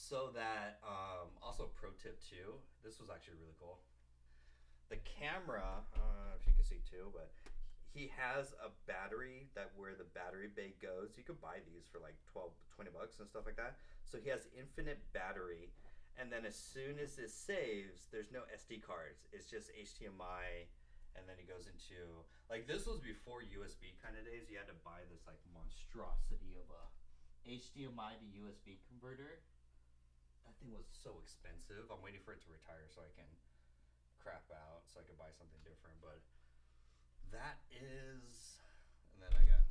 So that also pro tip too. This was actually really cool. The camera, I don't know if you can see too, but he has a battery that where the battery bay goes. You could buy these for like 12, 20 bucks and stuff like that. So he has infinite battery. And then as soon as it saves, there's no SD cards. It's just HDMI. And then it goes into like this was before USB kind of days. You had to buy this like monstrosity of a HDMI to USB converter. That thing was so expensive. I'm waiting for it to retire so I can crap out so I can buy something different. But that is, and then I got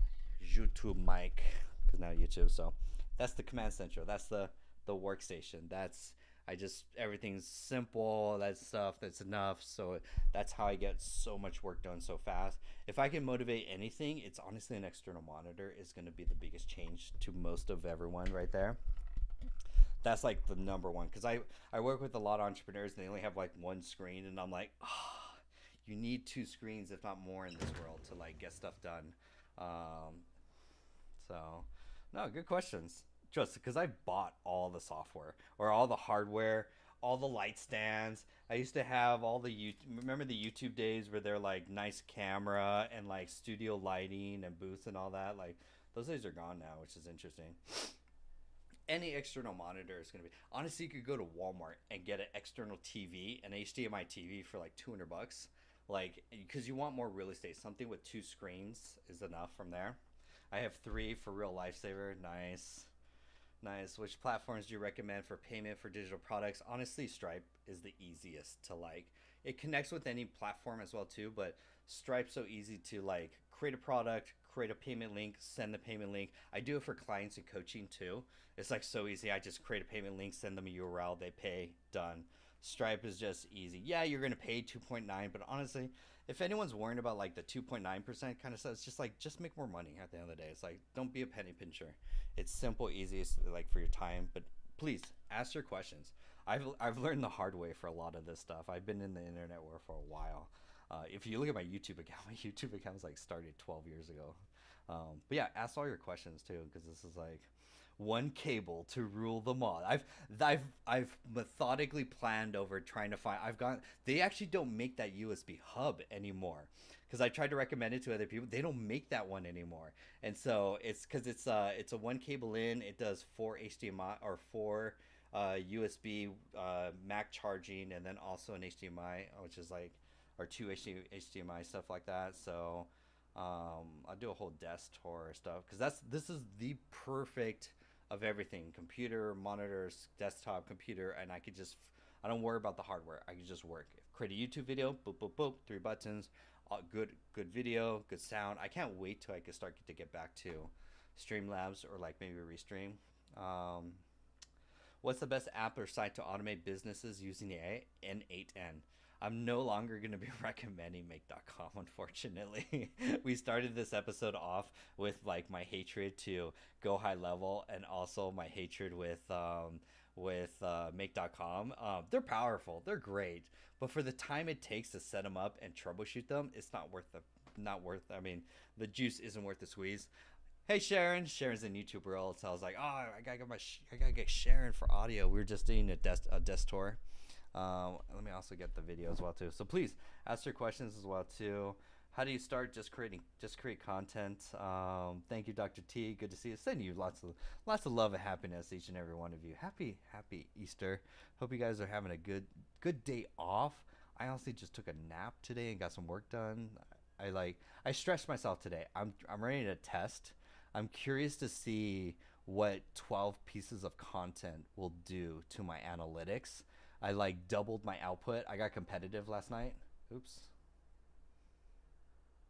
YouTube mic because now YouTube. So that's the command central. That's the workstation. That's I just everything's simple. That's stuff. That's enough. So that's how I get so much work done so fast. If I can motivate anything, it's honestly an external monitor is going to be the biggest change to most of everyone right there. That's like the number one because I work with a lot of entrepreneurs and they only have like one screen and I'm like, oh, you need two screens if not more in this world to like get stuff done. Um, so no, good questions. Just because I bought all the software or all the hardware, all the light stands. I used to have all the remember the YouTube days where they're like nice camera and like studio lighting and booths and all that. Like those days are gone now, which is interesting. Any external monitor is going to be honestly you could go to Walmart and get an external TV, an HDMI TV for like 200 bucks, like because you want more real estate. Something with two screens is enough from there. I have three for real lifesaver. Nice. Nice. Which platforms do you recommend for payment for digital products? Honestly, Stripe is the easiest to like. It connects with any platform as well too, but Stripe's so easy to like create a product, create a payment link, send the payment link. I do it for clients and coaching too. It's like so easy. I just create a payment link, send them a URL, they pay, done. Stripe is just easy. Yeah, you're gonna pay 2.9, but honestly, if anyone's worrying about like the 2.9% kind of stuff, it's just like just make more money at the end of the day. It's like don't be a penny pincher. It's simple, easy, like for your time. But please ask your questions. I've learned the hard way for a lot of this stuff. I've been in the internet world for a while. If you look at my YouTube account, my YouTube account was like started 12 years ago. But yeah, ask all your questions too, because this is like one cable to rule them all. I've methodically planned over trying to find. I've got. They actually don't make that USB hub anymore, because I tried to recommend it to other people. They don't make that one anymore, and so it's because it's a one cable in. It does four HDMI or four USB Mac charging, and then also an HDMI, which is like or two HDMI stuff like that. So I'll do a whole desk tour stuff because this is the perfect of everything: computer, monitors, desktop, computer, and I don't worry about the hardware. I can just work. Create a YouTube video, boop boop boop, three buttons, good video, good sound. I can't wait till I can start to get back to Streamlabs or like maybe Restream. Um, what's the best app or site to automate businesses using the N8N? I'm no longer going to be recommending make.com, unfortunately. We started this episode off with like my hatred to go high level and also my hatred with make.com. They're powerful, they're great, but for the time it takes to set them up and troubleshoot them, it's not worth. I mean, the juice isn't worth the squeeze. Hey Sharon, Sharon's in YouTube world, so I was like, oh, I gotta get Sharon for audio. We were just doing a desk tour. Let me also get the video as well too. So please ask your questions as well too. How do you start just create content? Thank you, Dr. T. Good to see you. Sending you lots of love and happiness, each and every one of you. Happy Easter. Hope you guys are having a good day off. I honestly just took a nap today and got some work done. I stretched myself today. I'm ready to test. I'm curious to see what 12 pieces of content will do to my analytics. I like doubled my output. I got competitive last night. Oops.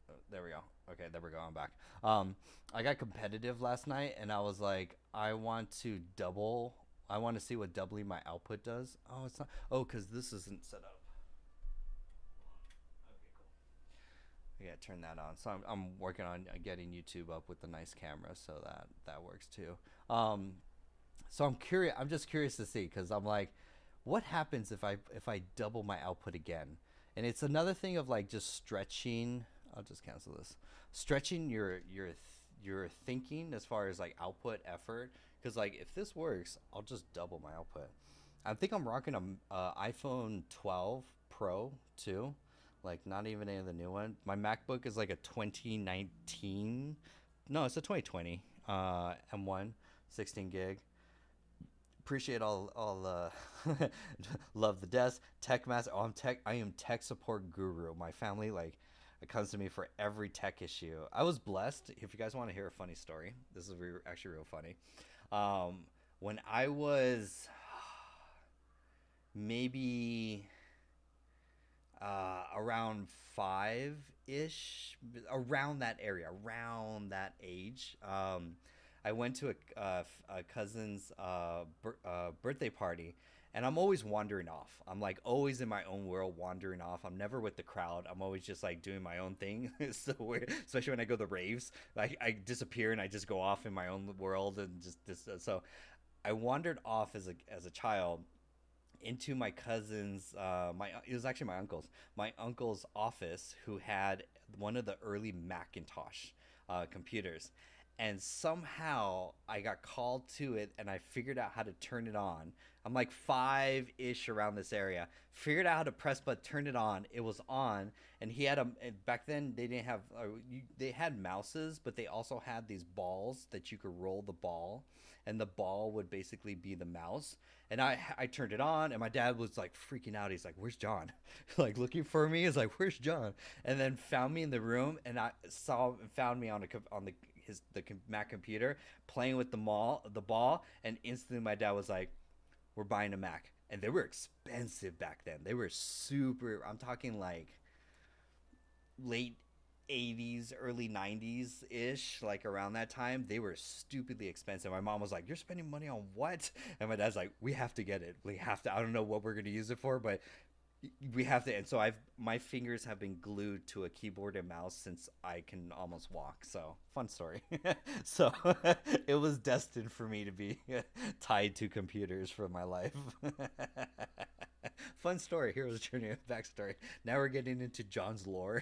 Oh, there we go. Okay, there we go. I'm back. I got competitive last night, and I was like, I want to double. I want to see what doubling my output does. Oh, it's not. Oh, because this isn't set up. Okay, cool. I gotta turn that on. So I'm working on getting YouTube up with a nice camera, so that works too. Um, so I'm curious. I'm just curious to see because I'm like, what happens if I double my output again? And it's another thing of like just stretching. I'll just cancel this. Stretching your thinking as far as like output effort. Because like if this works, I'll just double my output. I think I'm rocking a iPhone 12 Pro too. Like not even any of the new one. My MacBook is like a 2019. No, it's a 2020 M1 16 gig. Appreciate all love the desk tech master. Oh, I am tech support guru. My family like it comes to me for every tech issue. I was blessed. If you guys want to hear a funny story, this is actually real funny. um, when I was maybe around five ish, around that area, around that age. I went to a cousin's birthday party, and I'm always wandering off. I'm like always in my own world, wandering off. I'm never with the crowd. I'm always just like doing my own thing. So weird, especially when I go to the raves, like I disappear and I just go off in my own world and just this. So I wandered off as a child into my cousin's my it was actually my uncle's office, who had one of the early Macintosh computers, and somehow I got called to it and I figured out how to turn it on. I'm like five ish around this area. Figured out how to press but turn it on. It was on, and he had a back then they didn't have they had mouses, but they also had these balls that you could roll the ball, and the ball would basically be the mouse. And I turned it on, and my dad was like freaking out. He's like, "Where's John?" Like looking for me. He's like, "Where's John?" And then found me in the room, and I saw found me on the Mac computer playing with the ball, and instantly my dad was like, "We're buying a Mac." And they were expensive back then. They were super. I'm talking like late 80s, early 90s ish, like around that time. They were stupidly expensive. My mom was like, "You're spending money on what?" And my dad's like, "We have to get it. We have to. I don't know what we're going to use it for, but we have to." And so my fingers have been glued to a keyboard and mouse since I can almost walk. So fun story. So it was destined for me to be tied to computers for my life. Fun story, hero's journey, backstory. Now we're getting into John's lore.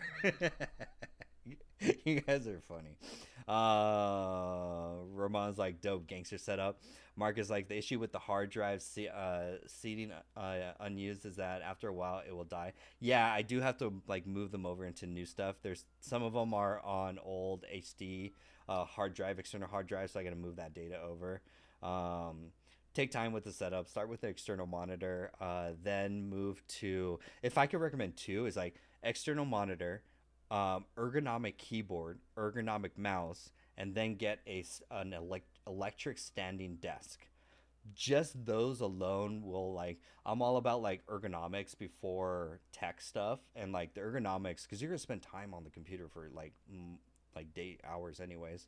You guys are funny. Ramon's like dope gangster setup. Mark is like the issue with the hard drive seating unused is that after a while it will die. Yeah, I do have to like move them over into new stuff. There's some of them are on old HD hard drive, external hard drive, so I got to move that data over. Take time with the setup. Start with the external monitor, then move to. If I could recommend two, is like external monitor, ergonomic keyboard, ergonomic mouse, and then get an electric standing desk. Just those alone will like. I'm all about like ergonomics before tech stuff, and like the ergonomics because you're gonna spend time on the computer for like day hours anyways.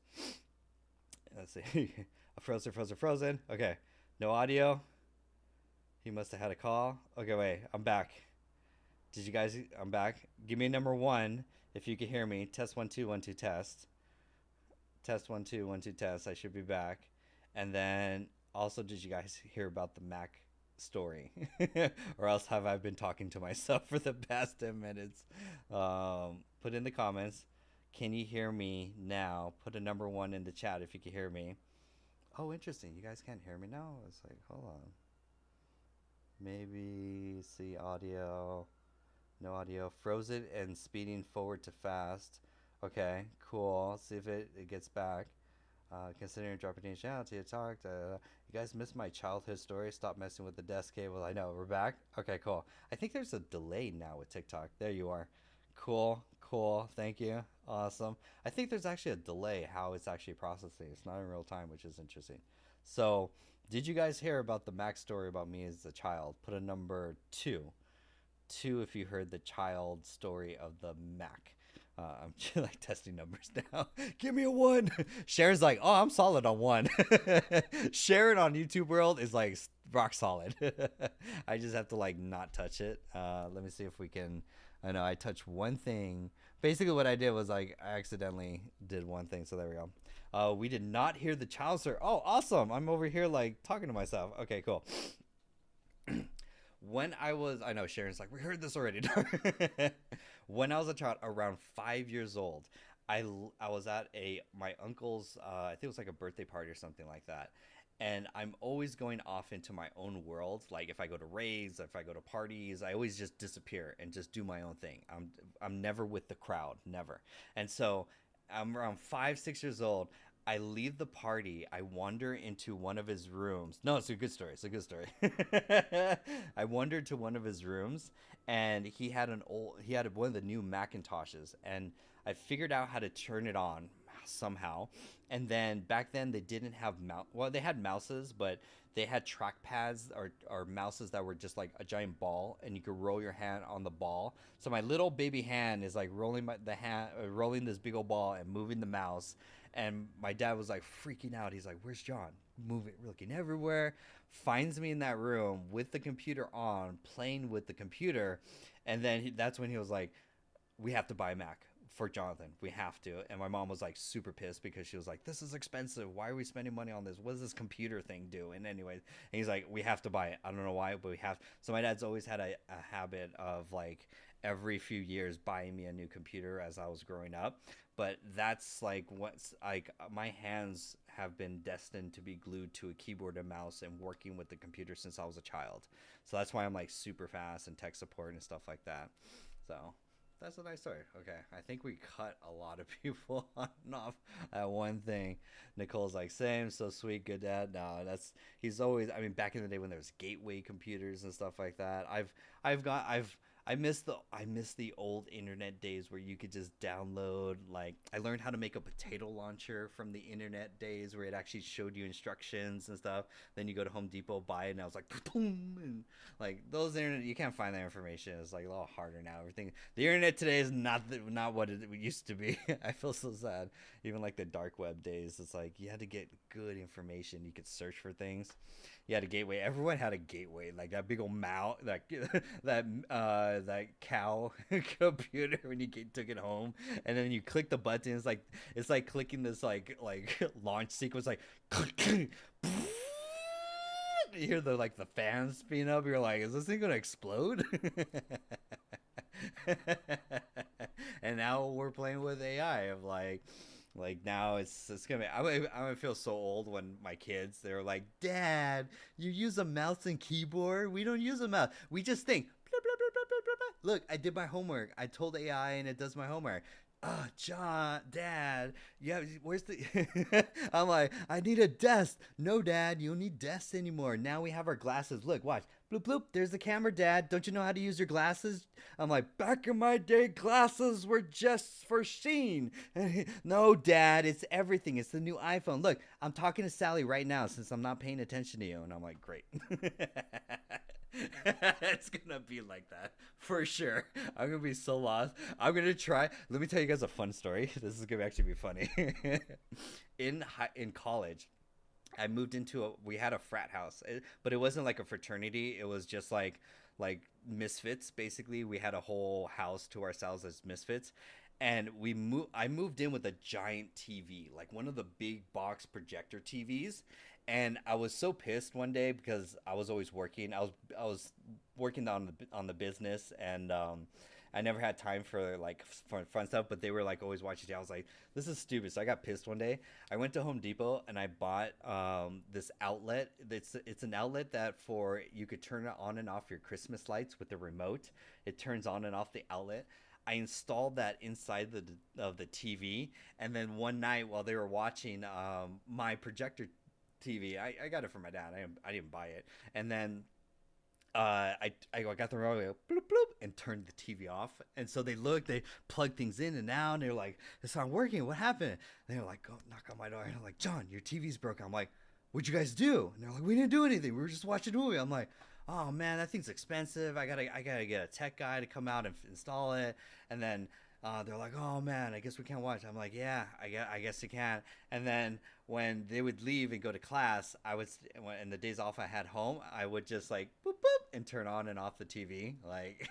Let's see. Frozen. Okay, no audio. He must have had a call. Okay, wait. I'm back. Did you guys? I'm back. Give me number one if you can hear me. Test 1 2 1 2 test. Test 1 2 1 2 test. I should be back. And then also, did you guys hear about the Mac story? Or else have I been talking to myself for the past 10 minutes? Put in the comments. Can you hear me now? Put a number one in the chat if you can hear me. Oh, interesting. You guys can't hear me now? It's like, hold on. Maybe see audio. No audio. Frozen and speeding forward to fast. Okay, cool. See if it gets back. Considering dropping the channel to talk. You guys missed my childhood story. Stop messing with the desk cable. I know. We're back. Okay, cool. I think there's a delay now with TikTok. There you are. Cool. Thank you. Awesome. I think there's actually a delay how it's actually processing. It's not in real time, which is interesting. So, did you guys hear about the Mac story about me as a child? Put a number two. Two if you heard the child story of the Mac. I'm just like testing numbers now. Give me a one. Sharon's like, "Oh, I'm solid on one." Sharon on YouTube World is like rock solid. I just have to like not touch it. Let me see if we can. I know I touched one thing. Basically, what I did was like I accidentally did one thing. So there we go. We did not hear the child story. Oh, awesome! I'm over here like talking to myself. Okay, cool. When I know Sharon's like, "We heard this already." When I was a child, around 5 years old, I was at my uncle's, I think it was like a birthday party or something like that. and I'm always going off into my own world. Like if I go to raves, if I go to parties, I always just disappear and just do my own thing. I'm never with the crowd, never. And so I'm around 5, 6 years old. I leave the party. I wander into one of his rooms. No, it's a good story. It's a good story. I wandered to one of his rooms, and he had one of the new Macintoshes, and I figured out how to turn it on somehow. And then back then they didn't have well, they had mouses, but they had trackpads or mouses that were just like a giant ball, and you could roll your hand on the ball. So my little baby hand is like rolling this big old ball and moving the mouse. And my dad was like freaking out. He's like, "Where's John?" Moving, looking everywhere. Finds me in that room with the computer on, playing with the computer, and then that's when he was like, "We have to buy a Mac for Jonathan. We have to." And my mom was like super pissed because she was like, "This is expensive. Why are we spending money on this? What does this computer thing do?" And anyway, and he's like, "We have to buy it. I don't know why, but we have." So my dad's always had a habit of like every few years buying me a new computer as I was growing up. But that's like what's like my hands have been destined to be glued to a keyboard and mouse and working with the computer since I was a child. So that's why I'm like super fast and tech support and stuff like that. So that's a nice story. Okay, I think we cut a lot of people on and off at one thing. Nicole's like, same, so sweet, good dad. No, he's always. I mean, back in the day when there was gateway computers and stuff like that, I miss the old internet days where you could just download. Like I learned how to make a potato launcher from the internet days where it actually showed you instructions and stuff. Then you go to Home Depot, buy it, and I was like, boom, and like those internet, you can't find that information. It's like a little harder now. Everything, the internet today is not what it used to be. I feel so sad. Even like the dark web days, it's like you had to get good information. You could search for things. You had a gateway. Everyone had a gateway, like that big old mouse, that cow computer when you took it home, and then you click the button. It's like clicking this like launch sequence, like you hear the fans spin up. You're like, is this thing gonna explode? And now we're playing with AI of like now it's gonna be. I'm gonna feel so old when my kids they're like, "Dad, you use a mouse and keyboard? We don't use a mouse. We just think blah, blah, blah, blah, blah, blah. Look, I did my homework. I told AI and it does my homework." John, Dad, yeah, where's the? I'm like, I need a desk. No, Dad, you don't need desks anymore. Now we have our glasses. Look, watch. Bloop bloop. There's the camera, Dad. Don't you know how to use your glasses? I'm like, back in my day, glasses were just for seeing. No, Dad, it's everything. It's the new iPhone. Look, I'm talking to Sally right now since I'm not paying attention to you, and I'm like, great. It's gonna be like that for sure. I'm gonna be so lost. I'm gonna try. Let me tell you guys a fun story. This is gonna actually be funny. In college, I moved into we had a frat house, but it wasn't like a fraternity. It was just like misfits. Basically, we had a whole house to ourselves as misfits, and I moved in with a giant TV, like one of the big box projector TVs. And I was so pissed one day because I was always working. I was working on the business, and I never had time for like fun stuff. But they were like always watching TV. I was like, this is stupid. So I got pissed one day. I went to Home Depot and I bought this outlet. It's an outlet that for you could turn it on and off your Christmas lights with the remote. It turns on and off the outlet. I installed that inside of the TV, and then one night while they were watching my projector TV. I got it from my dad. I didn't buy it. And then I got the remote, bloop bloop, and turned the TV off. And so they plug things in and out, and they're like, it's not working. What happened? And they were like, go knock on my door. And I'm like, John, your TV's broken. I'm like, what'd you guys do? And they're like, we didn't do anything. We were just watching a movie. I'm like, oh man, that thing's expensive. I gotta get a tech guy to come out and install it. And then they're like, oh man, I guess we can't watch. I'm like, yeah, I guess you can. And then when they would leave and go to class, in the days off I had home, I would just like boop boop and turn on and off the TV. Like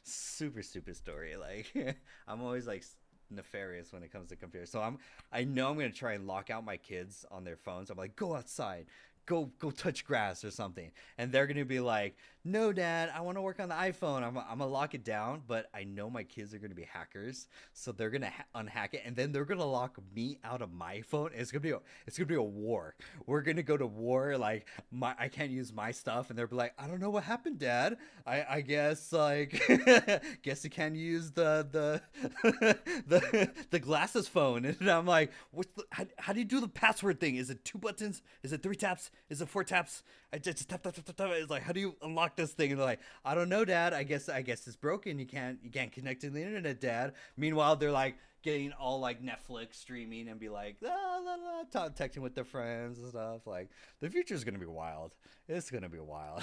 super stupid story. Like I'm always like nefarious when it comes to computers. So I know I'm gonna try and lock out my kids on their phones. I'm like, go outside. Go touch grass or something, and they're gonna be like, no, Dad, I want to work on the iPhone. I'm gonna lock it down, but I know my kids are gonna be hackers, so they're gonna unhack it, and then they're gonna lock me out of my phone. It's gonna be a war. We're gonna go to war. Like I can't use my stuff, and they'll be like, I don't know what happened, Dad. I guess like guess you can't use the glasses phone, and I'm like, how do you do the password thing? Is it two buttons? Is it three taps? Is it four taps? I just tap tap tap tap tap. It's like, how do you unlock this thing? And they're like, I don't know, Dad. I guess it's broken. You can't connect to the internet, Dad. Meanwhile, they're like getting all like Netflix streaming and be like, texting with their friends and stuff. Like the future is gonna be wild. It's gonna be wild.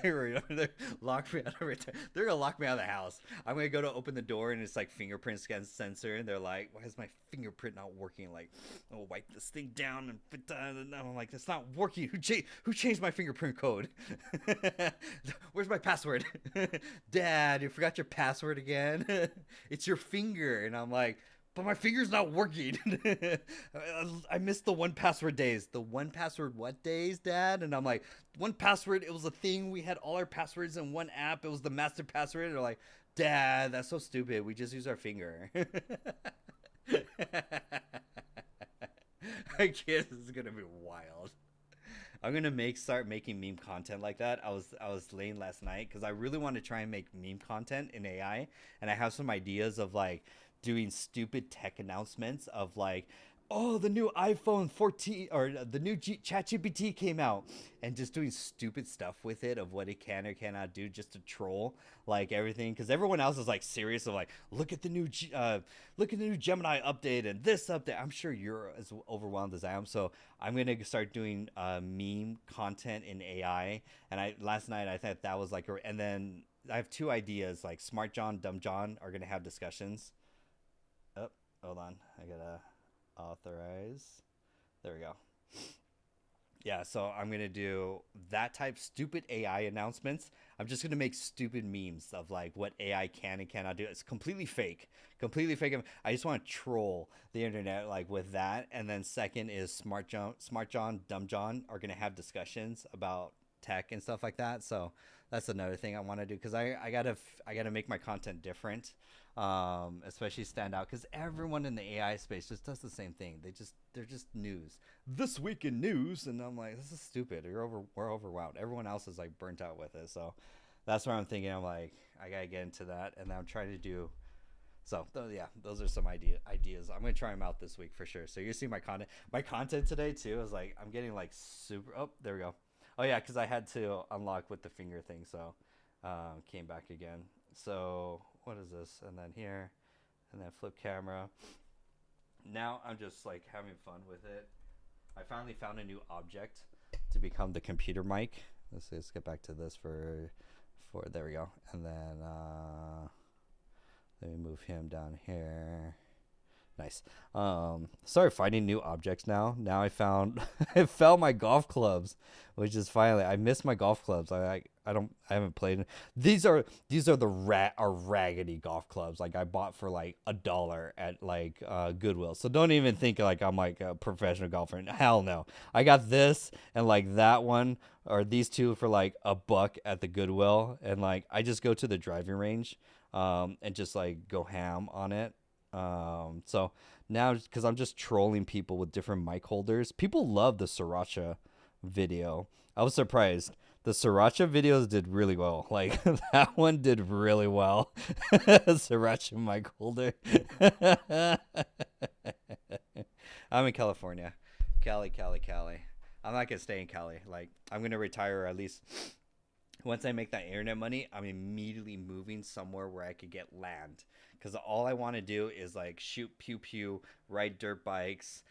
They're lock me out of return. They're gonna lock me out of the house. I'm gonna go to open the door and it's like fingerprint scan sensor, and they're like, "Why is my fingerprint not working?" Like, I'll wipe this thing down and I'm like, "It's not working. Who changed my fingerprint code? Where's my password?" Dad, you forgot your password again. It's your finger, and I'm like, but my finger's not working. I missed the 1Password days. The 1Password what days, Dad? And I'm like, 1Password, it was a thing. We had all our passwords in one app. It was the master password. And they're like, Dad, that's so stupid. We just use our finger. I guess this is gonna be wild. I'm gonna start making meme content like that. I was laying last night because I really want to try and make meme content in AI, and I have some ideas of like doing stupid tech announcements of like, oh, the new iPhone 14 or the new ChatGPT came out, and just doing stupid stuff with it of what it can or cannot do just to troll like everything, because everyone else is like serious of like, look at the new Gemini update and this update. I'm sure you're as overwhelmed as I am, so I'm gonna start doing meme content in AI. And I last night I thought that was like, and then I have two ideas, like Smart John, Dumb John are gonna have discussions. Oh, hold on, I gotta authorize. There we go. Yeah, so I'm gonna do that type stupid AI announcements. I'm just gonna make stupid memes of like what AI can and cannot do. It's completely fake, completely fake. I just want to troll the internet like with that. And then second is Smart John, Dumb John are gonna have discussions about tech and stuff like that. So that's another thing I want to do, because I gotta make my content different, especially stand out, because everyone in the AI space just does the same thing. They're just news. This week in news, and I'm like, this is stupid. We're overwhelmed. Everyone else is like burnt out with it. So that's what I'm thinking. I'm like, I gotta get into that, and I'm trying to do. So yeah, those are some ideas. I'm gonna try them out this week for sure. So you see my content. My content today too is like, I'm getting like super. Oh, there we go. Oh yeah, because I had to unlock with the finger thing, so came back again. So what is this? And then here, and then flip camera. Now I'm just like having fun with it. I finally found a new object to become the computer mic. Let's get back to this for there we go. And then let me move him down here. Nice. Started finding new objects now. Now I found I found my golf clubs, which is finally, I miss my golf clubs. I haven't played. These are the raggedy golf clubs. Like I bought for like $1 at like Goodwill. So don't even think like I'm like a professional golfer. Hell no. I got this and like that one or these two for like $1 at the Goodwill, and like I just go to the driving range and just like go ham on it. So now, because I'm just trolling people with different mic holders, people love the Sriracha video. I was surprised. The Sriracha videos did really well. Like that one did really well. Sriracha mic holder. I'm in California. Cali. I'm not gonna stay in Cali. Like I'm gonna retire, or at least once I make that internet money, I'm immediately moving somewhere where I could get land. Because all I want to do is like shoot pew pew, ride dirt bikes,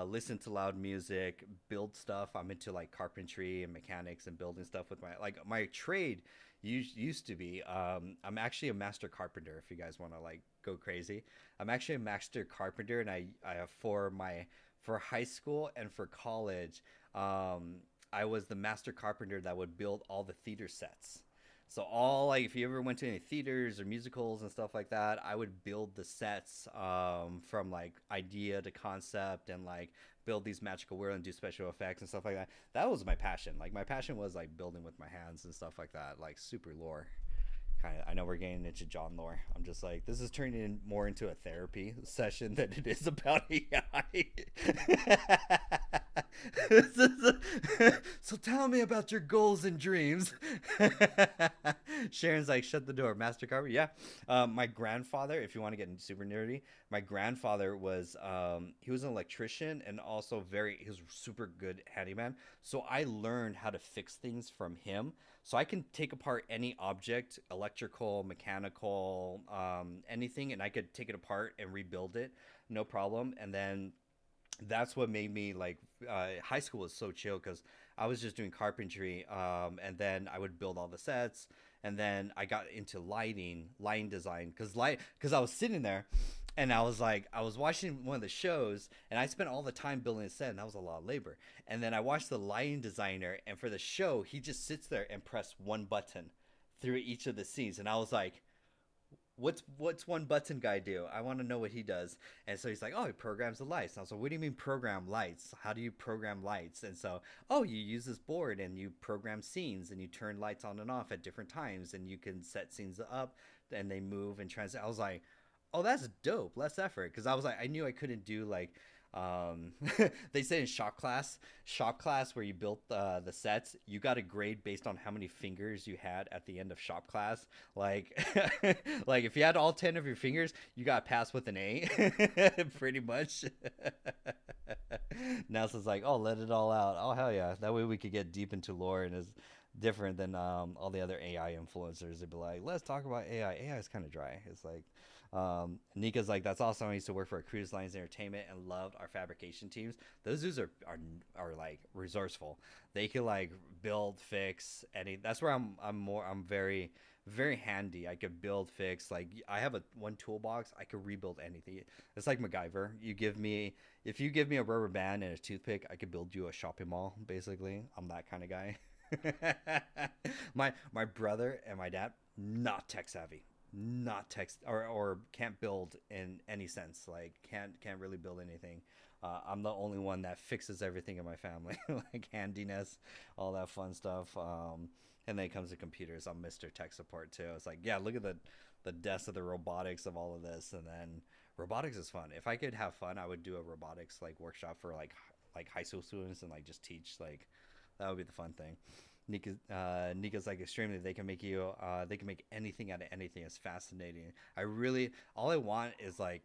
listen to loud music, build stuff. I'm into like carpentry and mechanics and building stuff with my trade used to be. I'm actually a master carpenter. If you guys want to like go crazy, I'm actually a master carpenter, and I have for high school and for college. I was the master carpenter that would build all the theater sets. So all like if you ever went to any theaters or musicals and stuff like that, I would build the sets from like idea to concept and like build these magical world and do special effects and stuff like that. That was my passion. Like my passion was like building with my hands and stuff like that, like super lore. Kind of, I know we're getting into John lore. I'm just like, this is turning more into a therapy session than it is about AI. So tell me about your goals and dreams. Sharon's like, shut the door, Master Carver. Yeah. My grandfather, if you want to get super nerdy, my grandfather was he was an electrician and also he was super good handyman. So I learned how to fix things from him. So I can take apart any object, electrical, mechanical, anything, and I could take it apart and rebuild it, no problem. And then that's what made me like high school was so chill because I was just doing carpentry, and then I would build all the sets, and then I got into lighting design because I was sitting there, and I was like I was watching one of the shows, and I spent all the time building a set, and that was a lot of labor. And then I watched the lighting designer, and for the show, he just sits there and press one button through each of the scenes, and I was like, what's one button guy do? I want to know what he does. And so he's like, oh, he programs the lights. And I was like, what do you mean program lights? How do you program lights? And so, oh, you use this board and you program scenes and you turn lights on and off at different times and you can set scenes up and they move and transit. I was like, oh, that's dope. Less effort. Because I was like, I knew I couldn't do like they say in shop class where you built the sets, you got a grade based on how many fingers you had at the end of shop class. Like, like if you had all 10 of your fingers, you got passed with an A, pretty much. Nelson's like, oh, let it all out. Oh, hell yeah. That way we could get deep into lore and is different than all the other AI influencers. They'd be like, let's talk about AI. AI is kind of dry. It's like, Nika's like, that's awesome. I used to work for a Cruise Lines Entertainment and loved our fabrication teams. Those dudes are like resourceful. They can like build, fix any. That's where I'm very very handy. I could build, fix. Like I have one toolbox. I could rebuild anything. It's like MacGyver. If you give me a rubber band and a toothpick, I could build you a shopping mall. Basically, I'm that kind of guy. My brother and my dad not tech savvy, not text or can't build in any sense, like can't really build anything. I'm the only one that fixes everything in my family, like handiness, all that fun stuff. And then it comes to computers. I'm Mr. Tech Support too. It's like, yeah, look at the deaths of the robotics of all of this. And then robotics is fun. If I could have fun, I would do a robotics like workshop for like high school students and like just teach. Like that would be the fun thing. Nika's like extremely. They can make they can make anything out of anything. It's fascinating. All I want is like.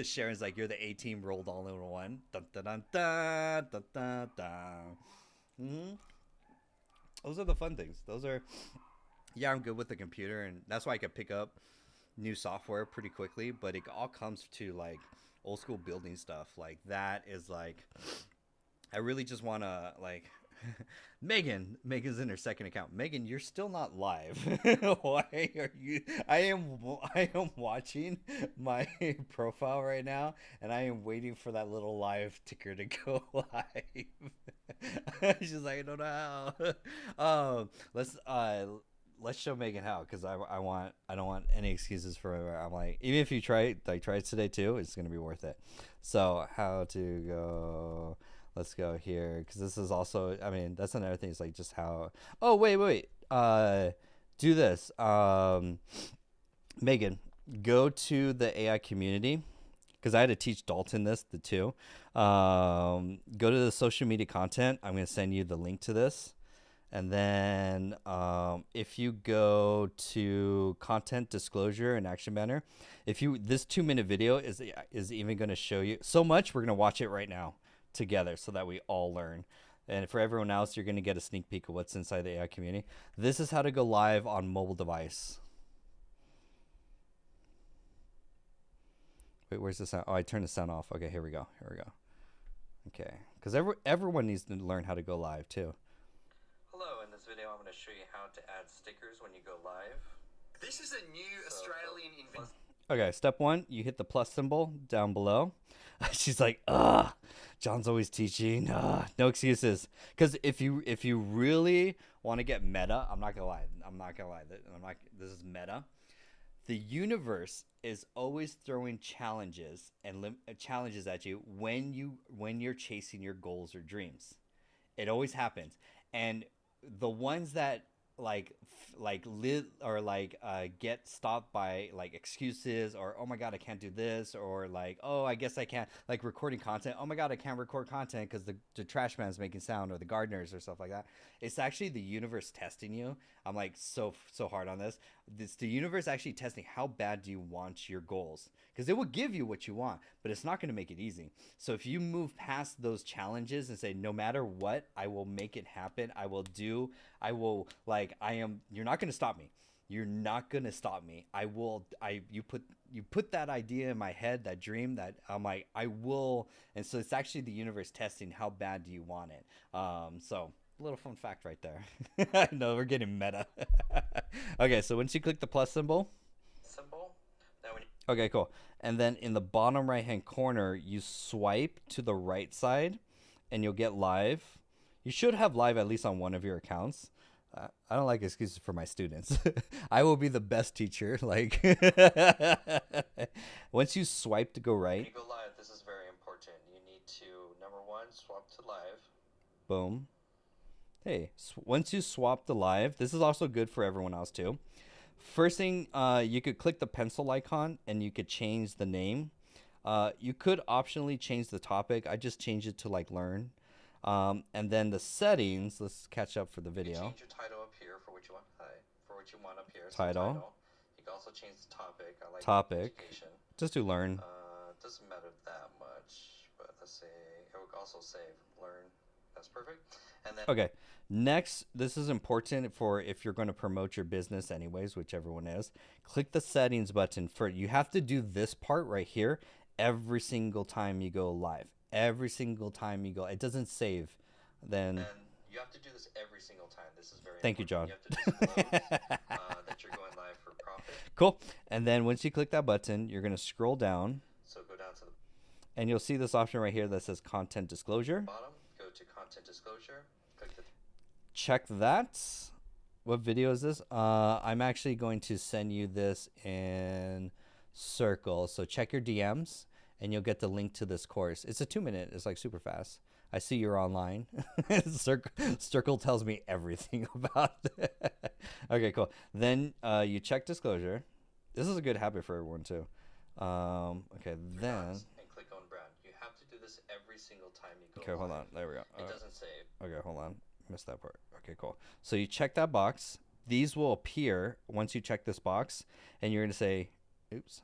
Sharon's like, you're the A team rolled all in one. Dun, dun, dun, dun, dun, dun, dun. Mm-hmm. Those are the fun things. Yeah, I'm good with the computer, and that's why I could pick up new software pretty quickly. But it all comes to like old school building stuff. Like that is like, I really just want to like. Megan's in her second account. Megan, you're still not live. Why are you? I am watching my profile right now, and I am waiting for that little live ticker to go live. She's like, I don't know how. Let's show Megan how, because I don't want any excuses for her. I'm like, even if you try it today too, it's gonna be worth it. So how to go. Let's go here, because this is also, I mean, that's another thing. It's like just how. Oh wait. Do this. Megan, go to the AI community, because I had to teach Dalton this too. Go to the social media content. I'm gonna send you the link to this, and then if you go to content disclosure and action banner, this 2-minute video is even gonna show you so much. We're gonna watch it right now together so that we all learn. And for everyone else, you're going to get a sneak peek of what's inside the AI community. This is how to go live on mobile device. Wait, where's the sound? Oh, I turned the sound off. Okay, here we go. Okay, because everyone needs to learn how to go live too. Hello, in this video I'm going to show you how to add stickers when you go live. This is a new Australian invention. Okay, step one, you hit the plus symbol down below. She's like, ugh, John's always teaching. No excuses. Because if you really want to get meta, I'm not gonna lie. I'm not gonna lie. This is meta. The universe is always throwing challenges and challenges at you when you're chasing your goals or dreams. It always happens, and the ones that live or get stopped by like excuses, or oh my god I can't do this, or like oh I guess I can't, like recording content, oh my god I can't record content because the trash man's making sound, or the gardeners or stuff like that. It's actually the universe testing you. I'm like so hard on this. It's the universe actually testing how bad do you want your goals, because it will give you what you want, but it's not going to make it easy. So if you move past those challenges and say no matter what I will make it happen, I will, like, you're not going to stop me. You're not going to stop me. You put that idea in my head, that dream, that I'm like, I will. And so it's actually the universe testing how bad do you want it. So a little fun fact right there. I know we're getting meta. Okay. So once you click the plus symbol, okay, cool. And then in the bottom right hand corner, you swipe to the right side and you'll get live. You should have live at least on one of your accounts. I don't like excuses for my students. I will be the best teacher. Like, once you swipe to go right, When you go live, this is very important. You need to, number one, swap to live. boom. Hey, once you swap to live, this is also good for everyone else too. First thing, you could click the pencil icon and you could change the name. You could optionally change the topic. I just changed it to like learn. And then the settings, let's catch up for the You video. can change your title up here for what you want. For what you want up here. Title. You can also change the topic. I like Topic. education. Just do learn. Doesn't matter that much, but let's say it would also save learn. That's perfect. And then Okay. Next, this is important for if you're going to promote your business anyways, which everyone is. Click the settings button for, you have to do this part right here every single time you go live. Every single time you go, it doesn't save. Then and you have to do this every single time. This is very thank you, John. important. You have to disclose that you're going live for profit. Cool. And then once you click that button, you're going to scroll down So go down to the and you'll see this option right here that says content disclosure. bottom, go to content disclosure, click the Check that. What video is this? I'm actually going to send you this in Circle. So check your DMs and you'll get the link to this course. It's a 2-minute. It's like super fast. I see you're online. Circle tells me everything about it. Okay, cool. Then you check disclosure. This is a good habit for everyone too. Okay, then. and click on brand. You have to do this every single time you go Okay, hold live. on. There we go. It doesn't save. Okay, hold on. Missed that part. Okay, cool. So you check that box. These will appear once you check this box, and you're going to say, oops.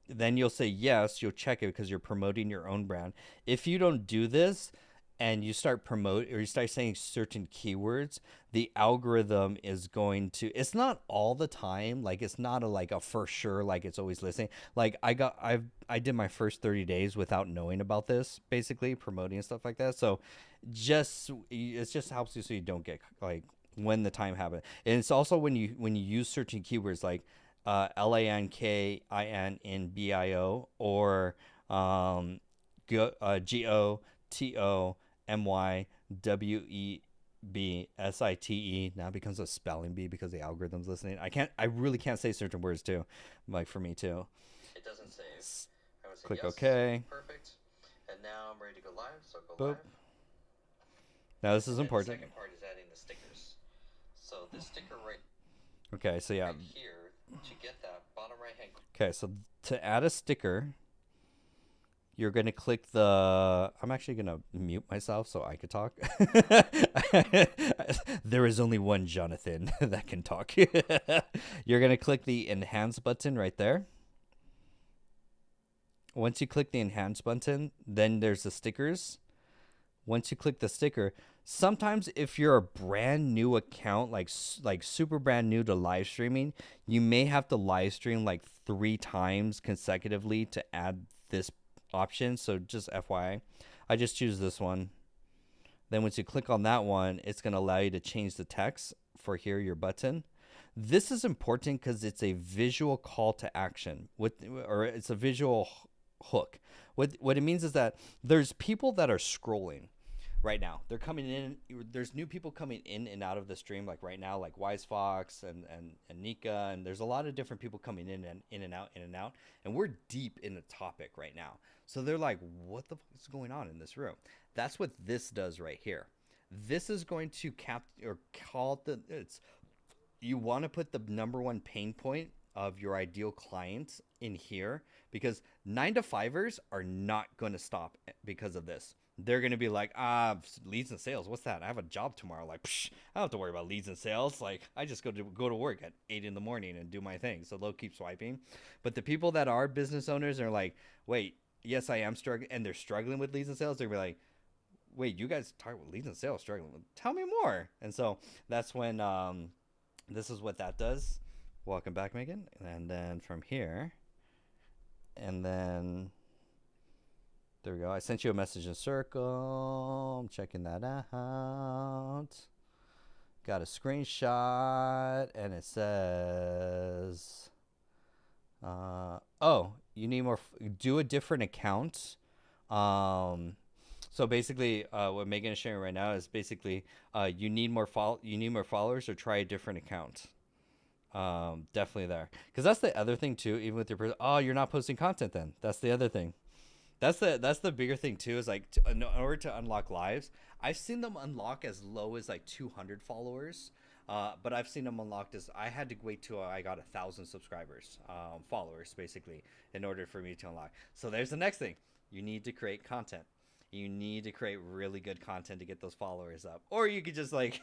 Then you'll say yes. You'll check it because you're promoting your own brand. If you don't do this and you start or you start saying certain keywords, the algorithm is going to, it's not all the time. Like it's not like a for sure, like it's always listening. Like I did my first 30 days without knowing about this, basically promoting and stuff like that. So it just helps you so you don't get like when the time happens. And it's also when you use certain keywords like LANKINBIO or GOTOMYWEBSITE. Now it becomes a spelling bee because the algorithm's listening. I really can't say certain words too, like for me too. It doesn't save. I would say Click yes. OK. Perfect. And now I'm ready to go live. So go Boop. live. Now this is And then important. The second part is adding the stickers. So this sticker right Okay, so yeah. here, to get that bottom right hand. Okay, so to add a sticker, you're going to click the... I'm actually going to mute myself so I could talk. There is only one Jonathan that can talk. You're going to click the Enhance button right there. Once you click the Enhance button, then there's the stickers. Once you click the sticker, sometimes if you're a brand new account, like super brand new to live streaming, you may have to live stream like 3 times consecutively to add this option. So just FYI, I just choose this one. Then once you click on that one, it's going to allow you to change the text for here, your button. This is important because it's a visual call to action or it's a visual hook. What it means is that there's people that are scrolling right now. They're coming in. There's new people coming in and out of the stream, like right now, like Wise Fox and Nika, and there's a lot of different people coming in and out, in and out. And we're deep in the topic right now. So they're like, what the fuck is going on in this room? That's what this does right here. This is going to call it's you want to put the number one pain point of your ideal client in here because 9 to 5ers are not going to stop because of this. They're going to be like, leads and sales. What's that? I have a job tomorrow. Like, psh, I don't have to worry about leads and sales. Like, I just go to work at 8 in the morning and do my thing. So they'll keep swiping. But the people that are business owners are like, wait, yes, I am struggling. And they're struggling with leads and sales. They're like, wait, you guys talk about leads and sales struggling. Tell me more. And so that's when this is what that does. Welcome back, Megan. And then from here, and then there we go. I sent you a message in Circle. I'm checking that out. Got a screenshot, and it says, oh, you need more. Do a different account. So basically, what Megan is sharing right now is basically you need more followers or try a different account. Definitely there, because that's the other thing too. Even with your you're not posting content. Then that's the other thing. That's the bigger thing too. Is like in order to unlock lives, I've seen them unlock as low as like 200 followers. But I've seen them unlocked as I had to wait till I got 1,000 subscribers, followers basically, in order for me to unlock. So there's the next thing. You need to create content. You need to create really good content to get those followers up. Or you could just like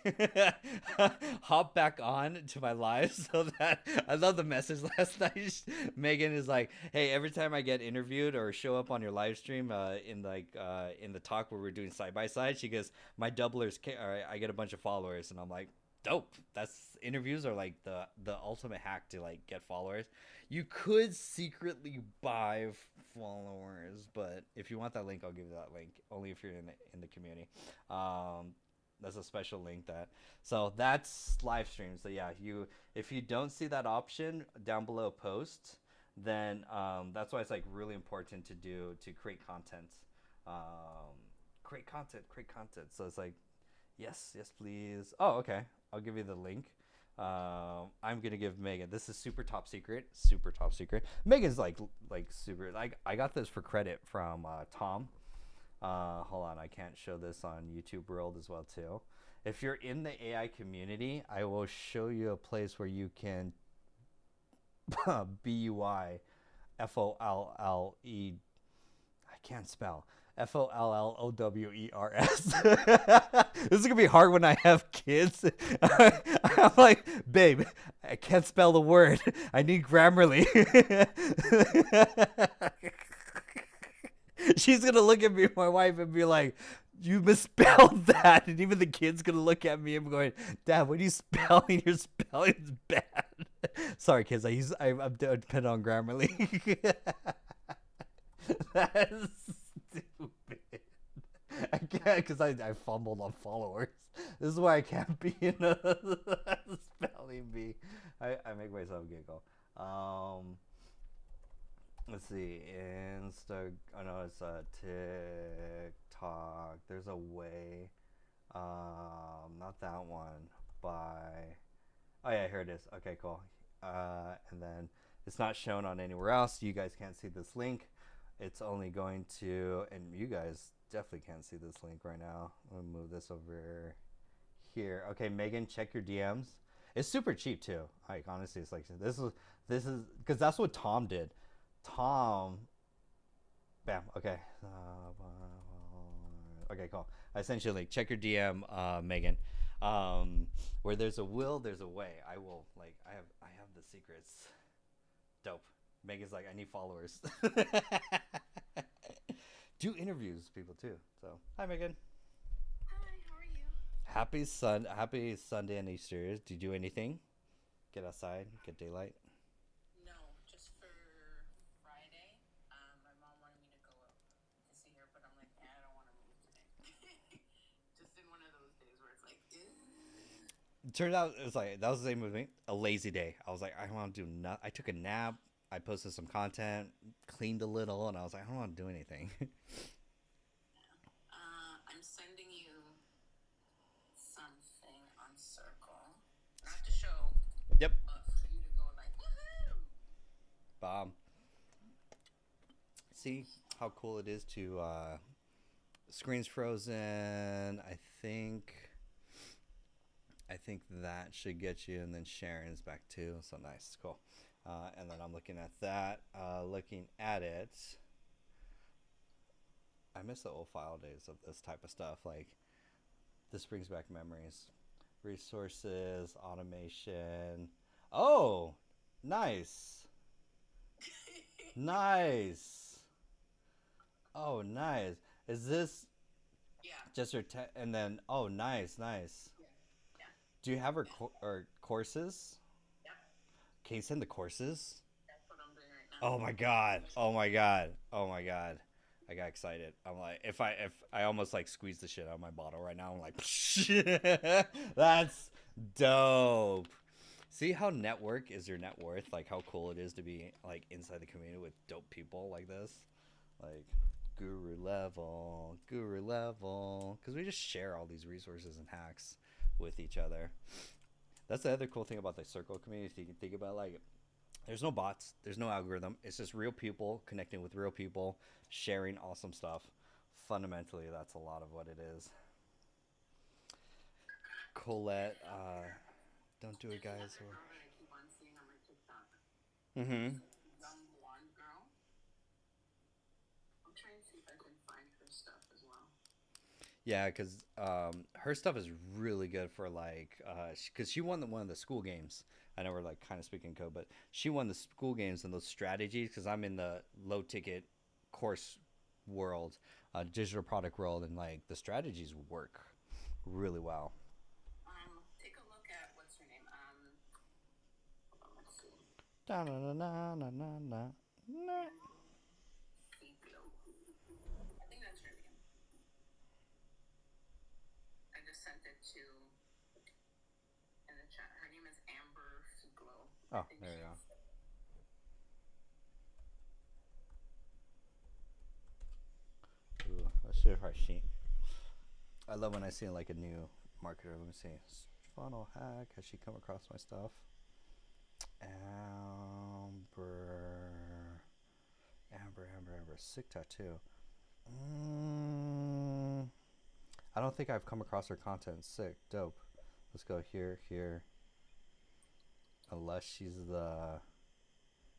hop back on to my live so that I love the message last night. Megan is like, hey, every time I get interviewed or show up on your live stream in the talk where we're doing side by side, she goes, my doublers, I get a bunch of followers. And I'm like, dope. That's interviews are like the ultimate hack to like get followers. You could secretly buy followers, but if you want that link, I'll give you that link. Only if you're in the community. That's a special link so that's live stream. So yeah, if you don't see that option down below post, then that's why it's like really important to create content. Create content. So it's like, yes, please. Oh, okay. I'll give you the link. I'm gonna give Megan. This is super top secret. Megan's like super. Like I got this for credit from Tom. Hold on, I can't show this on YouTube World as well too. If you're in the AI community, I will show you a place where you can BUI FOLLE. I can't spell. FOLLOWERS. This is gonna be hard when I have kids. I'm like, babe, I can't spell the word. I need Grammarly. She's gonna look at me, my wife, and be like, you misspelled that. And even the kid's gonna look at me and going, Dad, what are you spelling? Your spelling's bad. Sorry, kids. I'm dependent on Grammarly. That's stupid. I can't because I fumbled on followers. This is why I can't be in a spelling bee. I make myself giggle. Let's see. I know it's TikTok. There's a way. Not that one. Oh yeah, here it is. Okay, cool. And then it's not shown on anywhere else. You guys can't see this link. It's only going to, and you guys definitely can't see this link right now. Let me move this over here. Okay, Megan, check your DMs. It's super cheap too. Like honestly, it's like this is because that's what Tom did. Tom, bam. Okay, okay, cool. I sent you a link. Check your DM, Megan. Where there's a will, there's a way. I will like. I have the secrets. Dope. Megan's like, I need followers. Do interviews with people too. So, hi Megan. Hi, how are you? Happy Sunday and Easter. Did you do anything? Get outside, get daylight. No, just for Friday. My mom wanted me to go up to see her, but I'm like, I don't want to move today. Just in one of those days where it's like, ugh. It turned out it was like that was the same with me. A lazy day. I was like, I don't want to do nothing. I took a nap. I posted some content, cleaned a little, and I was like, I don't want to do anything. I'm sending you something on Circle. Not to show, Yep. but for you to go like, woohoo! Bob. See how cool it is to screen's frozen. I think that should get you, and then Sharon's back too. So nice, cool. And then I'm looking at that. Looking at it, I miss the old file days of this type of stuff. Like this brings back memories. Resources, automation. Oh, nice, nice. Oh, nice. Is this Yeah. just her? And then, oh, nice, nice. Yeah. Yeah. Do you have her or courses? Yep. Can you send the courses? That's what I'm doing right now. Oh my god! Oh my god! Oh my god! I got excited. I'm like, if I almost like squeezed the shit out of my bottle right now. I'm like, that's dope. See how network is your net worth? Like how cool it is to be like inside the community with dope people like this, like guru level, because we just share all these resources and hacks with each other. That's the other cool thing about the Circle community. You can think about like there's no bots, there's no algorithm. It's just real people connecting with real people, sharing awesome stuff. Fundamentally, that's a lot of what it is. Colette, don't do it, guys. Girl that I keep on seeing on my TikTok. Mm-hmm. Young blonde girl. I'm trying to see if I can find her stuff as well. Yeah, because her stuff is really good for like, because she won one of the school games. I know we're like kind of speaking code, but she won the school games and those strategies. Because I'm in the low ticket course world, digital product world, and like the strategies work really well. Take a look at what's her name. Hold on, let's see. Da na na na na na na. I think that's her name. I just sent it to in the chat. Her name is Amber Figlo. Oh, there you go. Ooh, let's see if I see. I love when I see like a new marketer. Let me see. Funnel hack. Has she come across my stuff? Amber. Sick tattoo. I don't think I've come across her content. Sick. Dope. Let's go here. Unless she's the...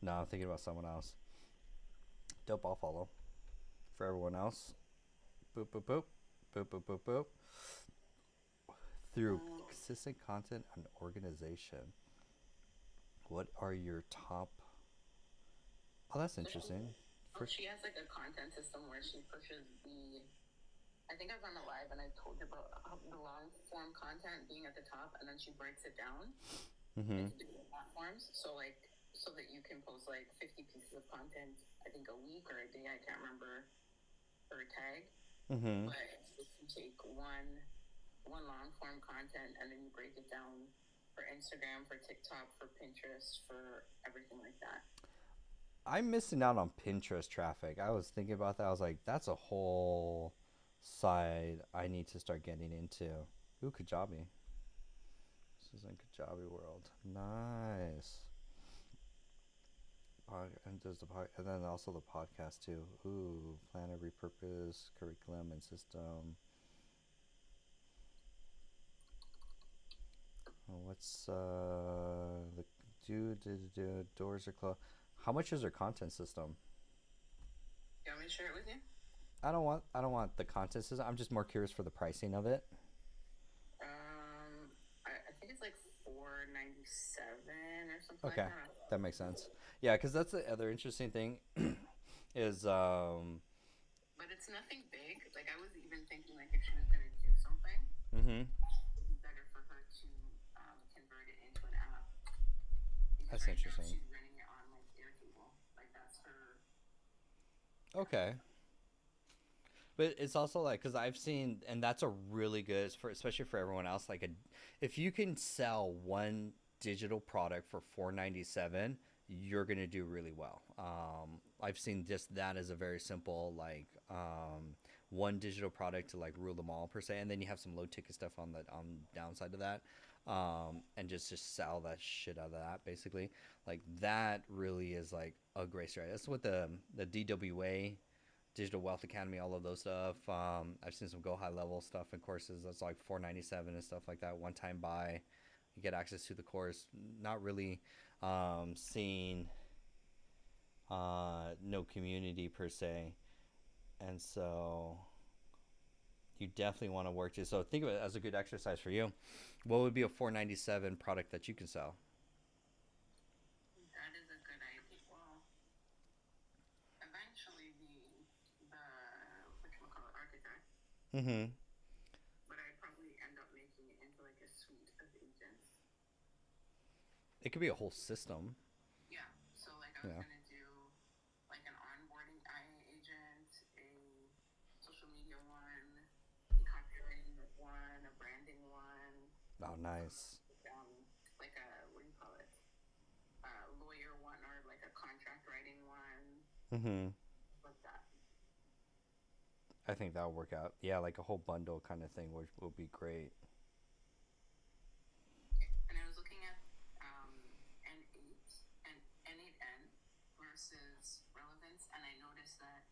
No, I'm thinking about someone else. Dope, I'll follow. For everyone else. Boop, boop, boop. Boop, boop, boop, boop. Through consistent content and organization. What are your top... Oh, that's interesting. She has like a content system where she pushes the... I think I was on a live and I told you about the long form content being at the top, and then she breaks it down into different platforms. So that you can post like 50 pieces of content, I think a week or a day, I can't remember her tag. But if you take one long form content and then you break it down for Instagram, for TikTok, for Pinterest, for everything like that. I'm missing out on Pinterest traffic. I was thinking about that. I was like, that's a whole side I need to start getting into. Ooh, Kajabi. This is in Kajabi world. Nice. And there's and then also the podcast too. Ooh, plan a repurpose curriculum and system. What's the doors are closed. How much is her content system? You want me to share it with you? I don't want the content system. I'm just more curious for the pricing of it. I think it's like $4.97 or something. Okay, like that. That makes sense. Yeah, because that's the other interesting thing is But it's nothing big. Like I was even thinking like if she was gonna do something, it would be better for her to convert it into an app. Because That's right interesting. now she's running it on like Airtable. Like that's her. Okay. But it's also like because I've seen, and that's a really good for especially for everyone else. Like if you can sell one digital product for 497, you're gonna do really well. I've seen just that as a very simple like one digital product to like rule them all per se, and then you have some low ticket stuff on the downside of that, and just sell that shit out of that basically. Like that really is like a great strategy. That's what the DWA Digital Wealth Academy, all of those stuff. I've seen some go high level stuff and courses that's like 497 and stuff like that. One time buy, you get access to the course. Not really seeing no community per se, and so you definitely want to work to. So think of it as a good exercise for you. What would be a 497 product that you can sell? That is a good idea. Well, eventually the whatchamacallit architect, Mm-hmm. but I'd probably end up making it into like a suite of agents. It could be a whole system. Yeah. So like I was Yeah. gonna do like an onboarding IA agent, a social media one, a copywriting one, a branding one, Oh, nice. um, like a what do you call it? Lawyer one or like a contract writing one, Mm-hmm. like that. I think that'll work out. Yeah, like a whole bundle kind of thing would be great. And I was looking at N8 and N8N versus relevance, and I noticed that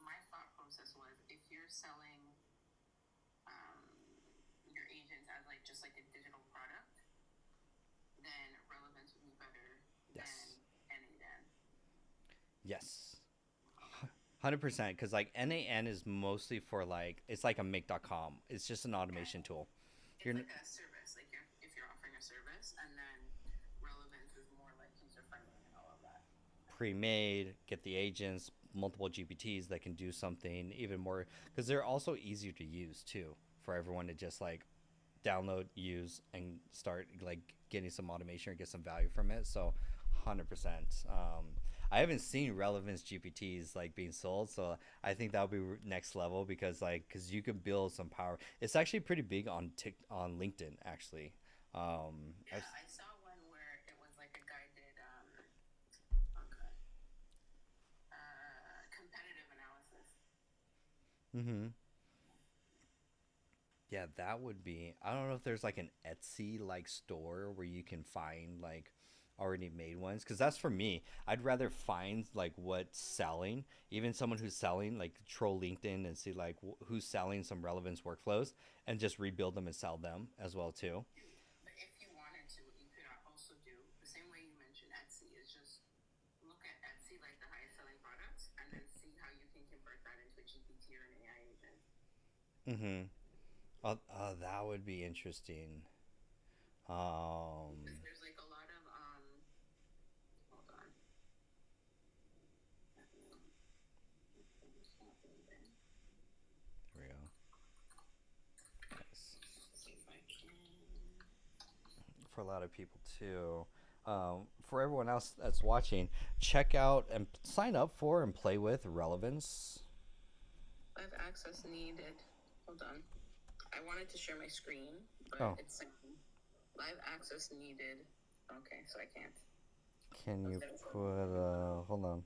my thought process was if you're selling your agents as like just like a digital product, then relevance would be better Yes. than N8N. Yes. 100%, because like NAN is mostly for like it's like a make.com. It's just an automation tool. It's You're like a service, like if you're offering a service, and then relevance is more like user friendly and all of that. pre-made, get the agents, multiple GPTs that can do something even more because they're also easier to use too for everyone to just like download, use, and start like getting some automation or get some value from it. So 100%. I haven't seen relevance GPTs like being sold, so I think that would be next level because you can build some power. It's actually pretty big on on LinkedIn actually. Yeah, I've- I saw one where it was like a guy did okay, competitive analysis. Mhm. Yeah, that would be. I don't know if there's like an Etsy like store where you can find like already made ones because that's for me. I'd rather find like what's selling, even someone who's selling, like troll LinkedIn and see like who's selling some relevance workflows and just rebuild them and sell them as well too. But if you wanted to, what you could also do the same way you mentioned Etsy is just look at Etsy like the highest selling products, and then see how you can convert that into a GPT or an AI agent. Mm-hmm. That would be interesting. Because there's like a lot of hold on. There we go. Nice. See if I can. For a lot of people too. For everyone else that's watching, check out and sign up for and play with Relevance. Live access needed. Hold on. I wanted to share my screen, but Oh. it's saying live access needed. Okay, so I can't. Can you put hold on.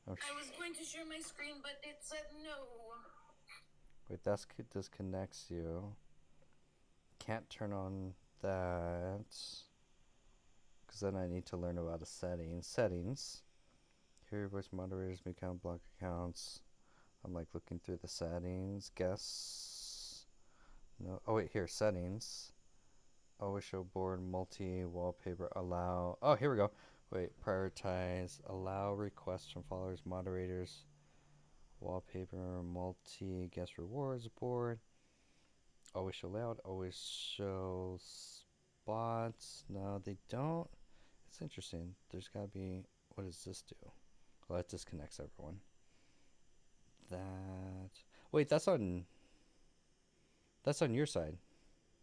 Oh, I was going to share my screen, but it said no. wait, that disconnects you. Can't turn on that. Because then I need to learn about the settings. Settings. Here, voice moderators, mute account, block accounts. I'm like looking through the settings. Guess. No. Oh, wait, here. Settings. Always show board, multi, wallpaper, allow. Oh, here we go. Wait, prioritize, allow requests from followers, moderators, wallpaper, multi, guest rewards, board. Always show layout, always show spots. No, they don't. It's interesting. There's gotta be. What does this do? Well, that disconnects everyone. That. Wait, that's on. That's on your side.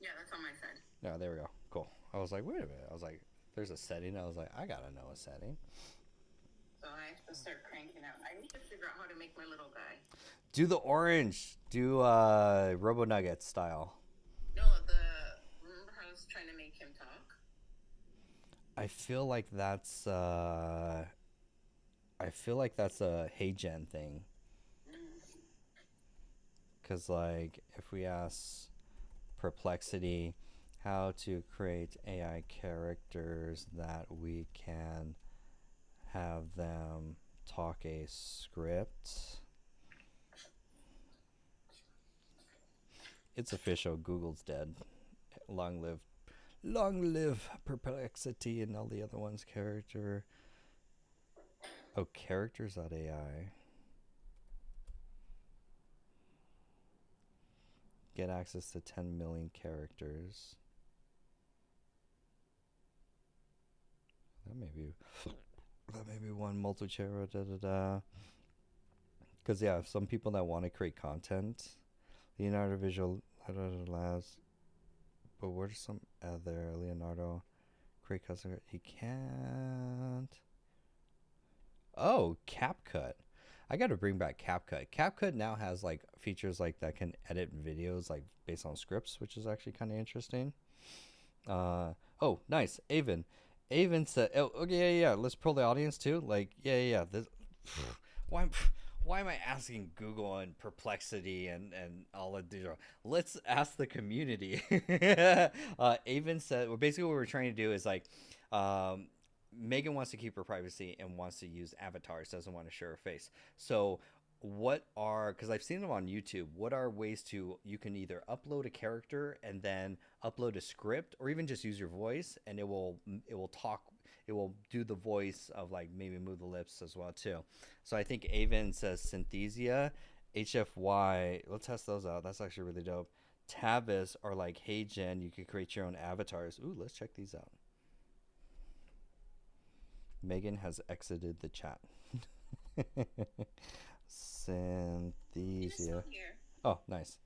Yeah, that's on my side. No, there we go. Cool. I was like, wait a minute. I was like, there's a setting. I was like, I gotta know a setting. So I have to start cranking out. I need to figure out how to make my little guy. Do the orange. Do Robo Nuggets style. No, remember how I was trying to make him talk? I feel like that's a HeyGen thing. Cause like if we ask Perplexity how to create AI characters that we can have them talk a script. It's official. Google's dead. Long live Perplexity and all the other ones. Character. Oh, characters.ai. Get access to 10 million characters. That may be one multi-chair. Because yeah, some people that want to create content, Leonardo Visual Labs. But where's some other Leonardo create customer? He can't. Oh, CapCut. I got to bring back CapCut. CapCut now has like features like that can edit videos like based on scripts, which is actually kind of interesting. Oh, nice. Avon said, "Oh, okay, yeah. Let's pull the audience too. Like, yeah. This, why am I asking Google and Perplexity and all of these? Let's ask the community." Avon said, well, basically what we're trying to do is like, Megan wants to keep her privacy and wants to use avatars, doesn't want to share her face. So because I've seen them on YouTube, what are ways you can either upload a character and then upload a script, or even just use your voice and it will talk, it will do the voice of like maybe move the lips as well too. So I think Avon says Synthesia, HFY, let's test those out. That's actually really dope. Tavis are like, hey Jen, you could create your own avatars. Ooh, let's check these out. Megan has exited the chat. Synthesia. Oh, nice.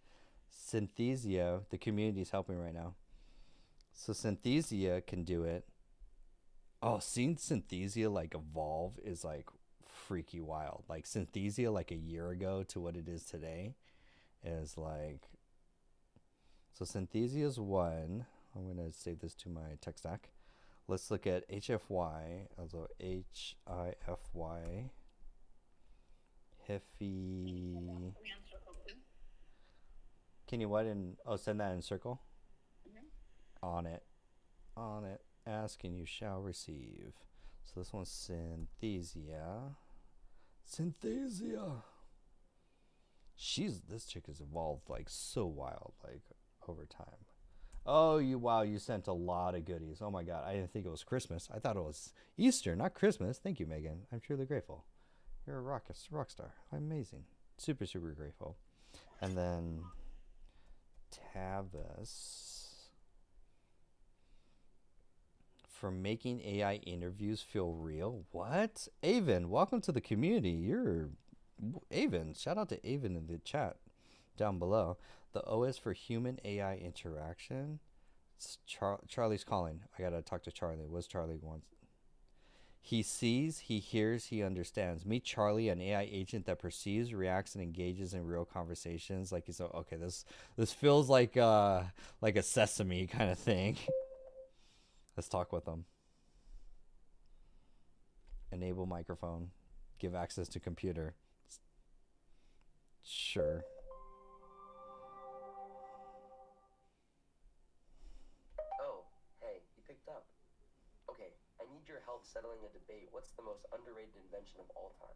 Synthesia, the community's helping right now. So Synthesia can do it. Oh, seeing Synthesia like evolve is like freaky wild. Like Synthesia like a year ago to what it is today is like. So Synthesia's one. I'm going to save this to my tech stack. Let's look at HFY, also HIFY. Hiffy. Can you send that in circle? On it. Ask and you shall receive. So this one's Synthesia. This chick has evolved like so wild, like over time. Oh, you sent a lot of goodies. Oh my God, I didn't think it was Christmas. I thought it was Easter, not Christmas. Thank you, Megan. I'm truly grateful. You're a rock star. Amazing. Super, super grateful. And then Tavis for making AI interviews feel real. What? Avon, welcome to the community. You're Avon. Shout out to Avon in the chat down below. The OS for human AI interaction. It's Charlie's calling. I gotta talk to Charlie. What's Charlie wants? He sees, he hears, he understands. Meet Charlie, an AI agent that perceives, reacts, and engages in real conversations. Like he's okay. This feels like a Sesame kind of thing. Let's talk with him. Enable microphone. Give access to computer. Sure. Help settling a debate. What's the most underrated invention of all time?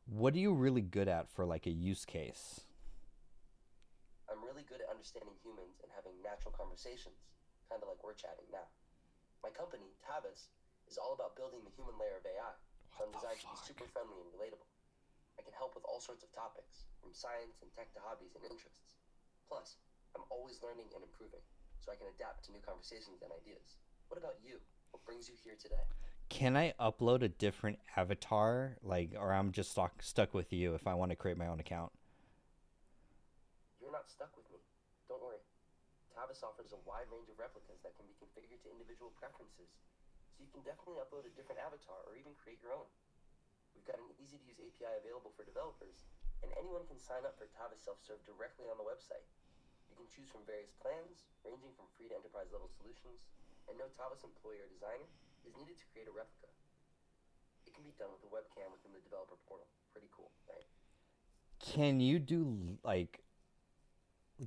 What are you really good at for like a use case? I'm really good at understanding humans and having natural conversations, kind of like we're chatting now. My company, Tavis, is all about building the human layer of AI, so I'm designed to be super friendly and relatable. I can help with all sorts of topics, from science and tech to hobbies and interests. Plus, I'm always learning and improving, so I can adapt to new conversations and ideas. What about you? What brings you here today? Can I upload a different avatar, or I'm just stuck with you if I want to create my own account? You're not stuck with me. Don't worry. Tavis offers a wide range of replicas that can be configured to individual preferences. So you can definitely upload a different avatar or even create your own. We've got an easy-to-use API available for developers, and anyone can sign up for Tavis Self-Serve directly on the website. You can choose from various plans, ranging from free to enterprise-level solutions, and no Tavis employee or designer is needed to create a replica. It can be done with a webcam within the developer portal. Pretty cool, right? Can you do like?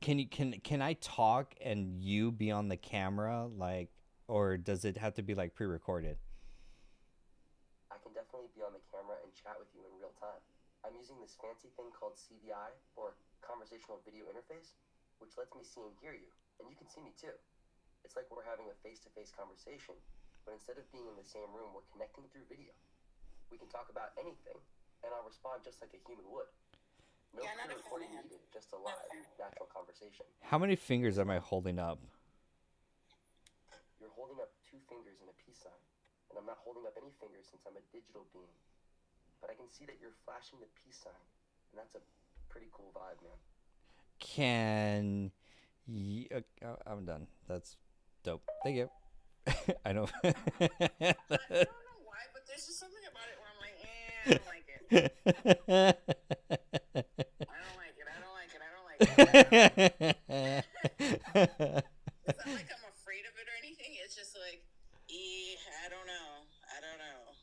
Can I talk and you be on the camera, like, or does it have to be like pre-recorded? I can definitely be on the camera and chat with you in real time. I'm using this fancy thing called CVI, or Conversational Video Interface, which lets me see and hear you, and you can see me too. It's like we're having a face-to-face conversation, but instead of being in the same room, we're connecting through video. We can talk about anything, and I'll respond just like a human would. No pre-recording needed, just a live, natural conversation. How many fingers am I holding up? You're holding up 2 fingers and a peace sign, and I'm not holding up any fingers since I'm a digital being. But I can see that you're flashing the peace sign, and that's a pretty cool vibe, man. I'm done. That's dope. Thank you. I know. I don't know why, but there's just something about it where I'm like, I don't like it. I don't like it. I don't like it. I don't like it. It's not like I'm afraid of it or anything. It's just like, I don't know. I don't know.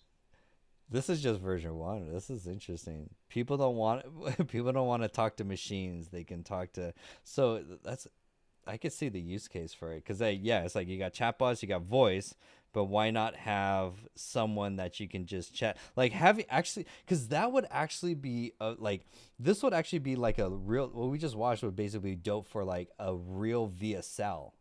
This is just version 1. This is interesting. People don't want to talk to machines. They can talk to. So I could see the use case for it, because it's like you got chatbots, you got voice, but why not have someone that you can just chat, like having actually, because that would actually be this would actually be like a real, what we just watched would basically be dope for like a real VSL,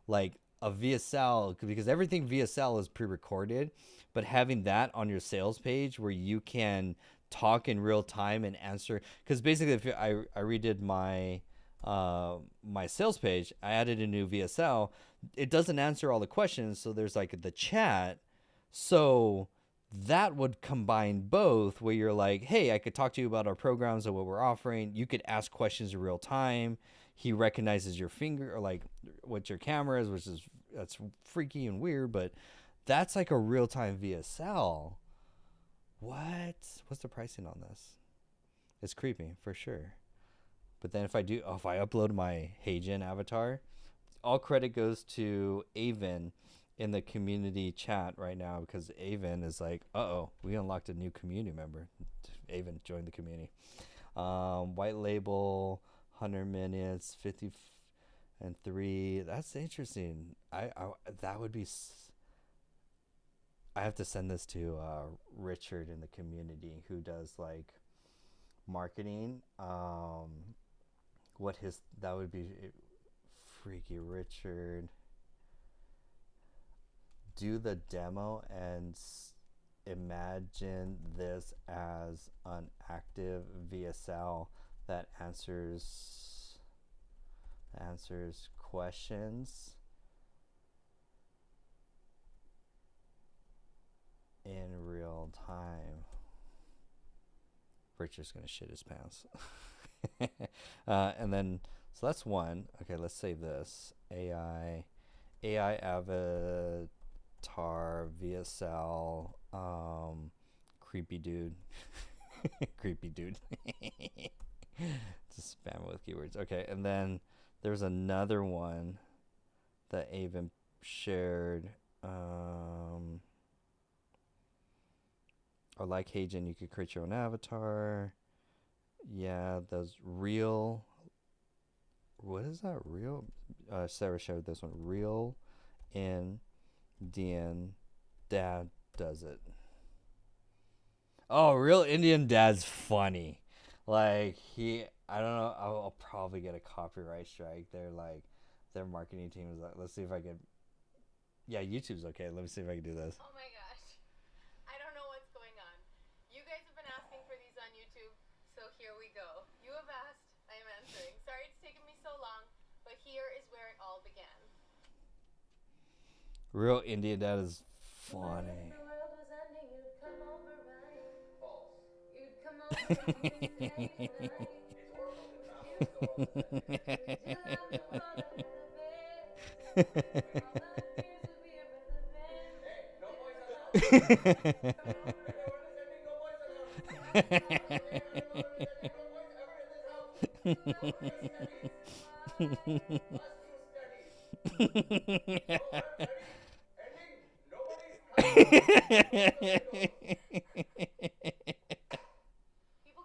like a VSL, because everything VSL is pre-recorded, but having that on your sales page where you can talk in real time and answer, because basically if I redid my my sales page, I added a new VSL. It doesn't answer all the questions, so there's like the chat. So that would combine both, where you're like, hey, I could talk to you about our programs and what we're offering. You could ask questions in real time. He recognizes your finger, or like what your camera is, that's freaky and weird, but that's like a real-time VSL. What's the pricing on this? It's creepy for sure. But then if I upload my HeyGen avatar, all credit goes to Avon in the community chat right now, because Avon is like, we unlocked a new community member. Avon joined the community. White label, 100 minutes, 53. That's interesting. That would be. I have to send this to Richard in the community, who does like marketing. That would be freaky. Richard, do the demo and imagine this as an active VSL that answers questions in real time. Richard's gonna shit his pants. And then, so that's one. Okay, let's save this. AI avatar VSL, creepy dude. Creepy dude. Just spam with keywords. Okay, and then there's another one that Avon shared. Or like HeyGen, you could create your own avatar. Yeah, those real. What is that? Real. Sarah shared this one. Real Indian Dad does it. Oh, Real Indian Dad's funny. Like I don't know. I'll probably get a copyright strike. They're like, their marketing team is like, let's see if I can. Yeah, YouTube's okay. Let me see if I can do this. Oh my gosh. I don't know what's going on. You guys have been asking for these on YouTube, so here we go. You have asked, I am answering. Sorry it's taken me so long, but here is where it all began. Real Indian Dad is funny. People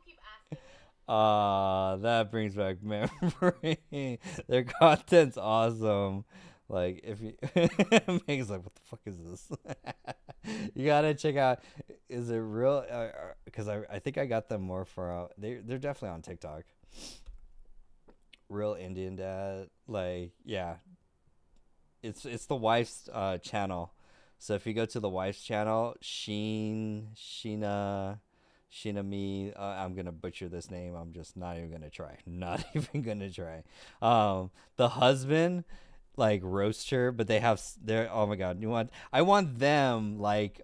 keep asking me. That brings back memory. Their content's awesome. Like if you Meg's like, what the fuck is this? You gotta check out. Is it real? Because I think I got them more for they're definitely on TikTok. Real Indian Dad, like yeah, it's the wife's channel. So if you go to the wife's channel, Sheena Me, I'm gonna butcher this name. I'm just not even gonna try. Not even gonna try. The husband, like roaster, but they have their. Oh my god, I want them like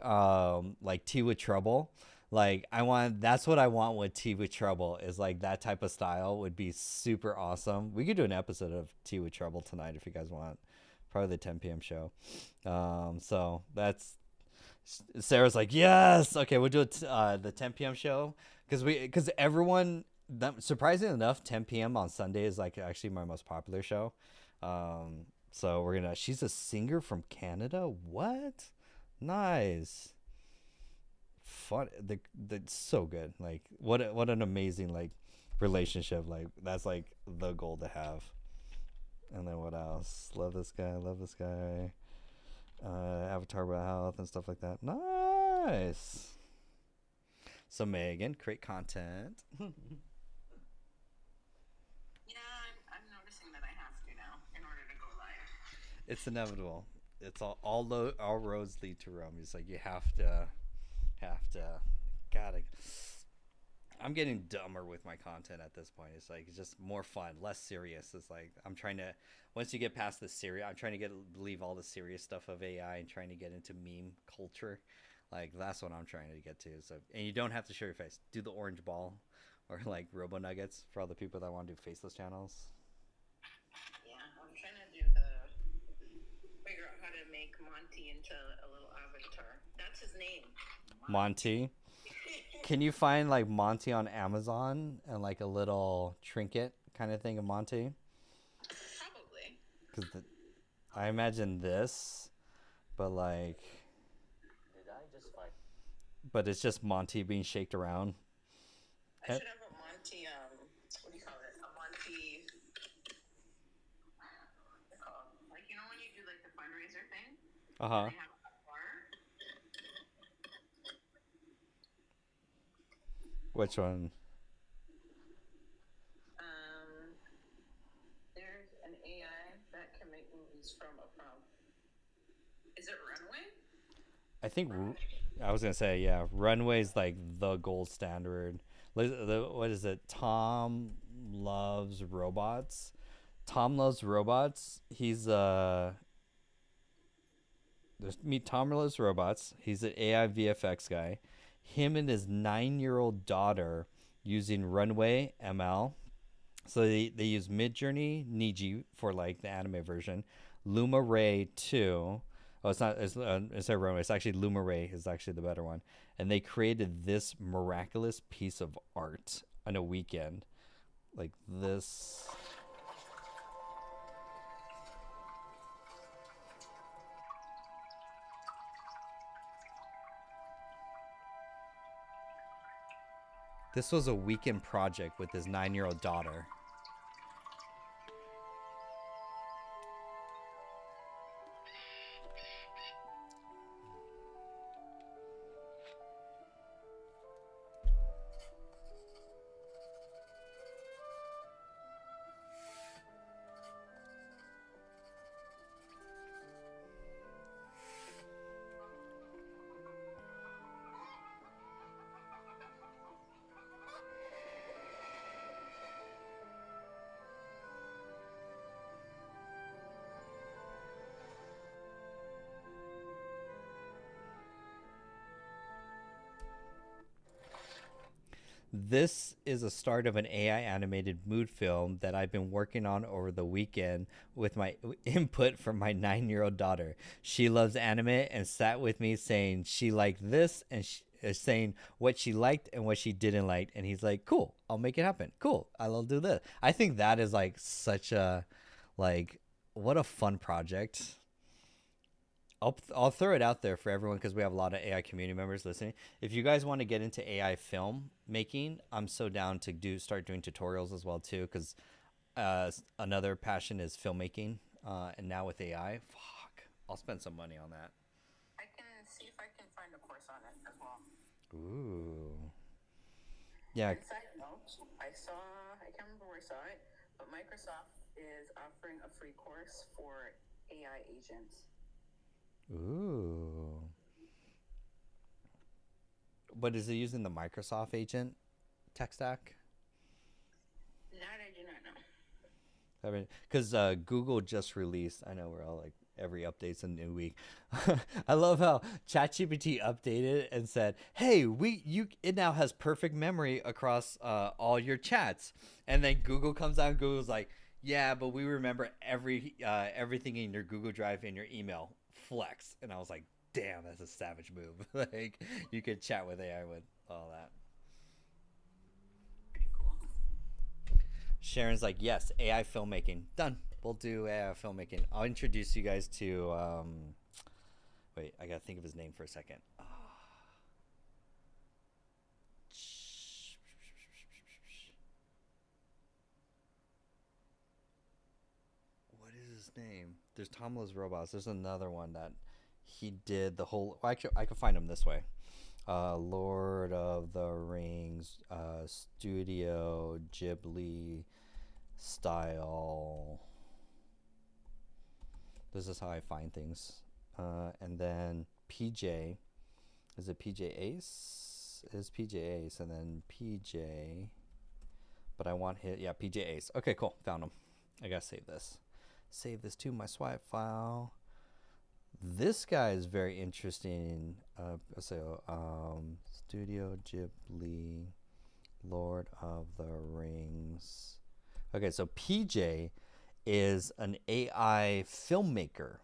Tea with Trouble. Like that's what I want with Tea with Trouble is like that type of style would be super awesome. We could do an episode of Tea with Trouble tonight if you guys want. Probably the 10 p.m. show. So that's Sarah's like, yes, okay, we'll do it the 10 p.m. show because everyone surprisingly enough 10 p.m. on Sunday is like actually my most popular show. So she's a singer from Canada. What? Nice. Fun. That's so good. Like what an amazing like relationship. Like that's like the goal to have. And then what else? Love this guy. Avatar about health and stuff like that. Nice. So Megan, create content. Yeah, I'm noticing that I have to now in order to go live. It's inevitable. It's all roads lead to Rome. It's like you have to. Gotta. I'm getting dumber with my content at this point. It's like it's just more fun, less serious. It's like I'm trying to once you get past the serious, I'm trying to leave all the serious stuff of AI and trying to get into meme culture. Like that's what I'm trying to get to. So and you don't have to show your face. Do the orange ball or like Robo Nuggets for all the people that want to do faceless channels. Yeah, I'm trying to figure out how to make Monty into a little avatar. That's his name. Monty. Can you find like Monty on Amazon and like a little trinket kind of thing of Monty? Probably. Because I imagine this, but like, Did I just find? but it's just Monty being shaked around. I should have a Monty. What do you call it? A Monty. What's it called? Like when you do like the fundraiser thing. Uh huh. They have a bar. Which one? There's an AI that can make movies from a prompt. Is it Runway? I think I was gonna say yeah. Runway's like the gold standard. What is it? Tom Loves Robots. Tom Loves Robots. He's meet Tom Loves Robots. He's an AI VFX guy. Him and his 9-year-old daughter using Runway ML. So they use Midjourney Niji for like the anime version, Luma Ray 2. Oh, it's not Runway. It's actually Luma Ray is actually the better one. And they created this miraculous piece of art on a weekend, like this. This was a weekend project with his 9-year-old daughter. This is a start of an AI animated mood film that I've been working on over the weekend with my input from my 9-year-old daughter. She loves anime and sat with me saying she liked this and saying what she liked and what she didn't like. And he's like, cool, I'll make it happen. Cool, I'll do this. I think that is like such a, like, what a fun project. I'll throw it out there for everyone because we have a lot of AI community members listening. If you guys want to get into AI film making, I'm so down to start doing tutorials as well too, because another passion is filmmaking, and now with AI, I'll spend some money on that. I can see if I can find a course on it as well. Ooh. Yeah. And side note, I can't remember where I saw it, but Microsoft is offering a free course for AI agents. Ooh. But is it using the Microsoft agent tech stack? That I do not know. I mean, because Google just released, I know we're all like, every update's a new week. I love how ChatGPT updated and said, hey, it now has perfect memory across all your chats. And then Google comes out and Google's like, yeah, but we remember everything in your Google Drive and your email. Flex. And I was like, damn, that's a savage move. Like, you could chat with AI with all that. Pretty cool. Sharon's like, yes, AI filmmaking. Done. We'll do AI filmmaking. I'll introduce you guys to wait, I gotta think of his name for a second. What is his name? There's Tomless Robots. There's another one that he did the whole. Well, actually, I could find him this way. Lord of the Rings, Studio Ghibli style. This is how I find things. And then PJ. Is it PJ Ace? It is PJ Ace. And then PJ. But I want his. Yeah, PJ Ace. Okay, cool. Found him. I gotta save this. Save this to my swipe file. This guy is very interesting. Studio Ghibli, Lord of the Rings. Okay, so PJ is an AI filmmaker,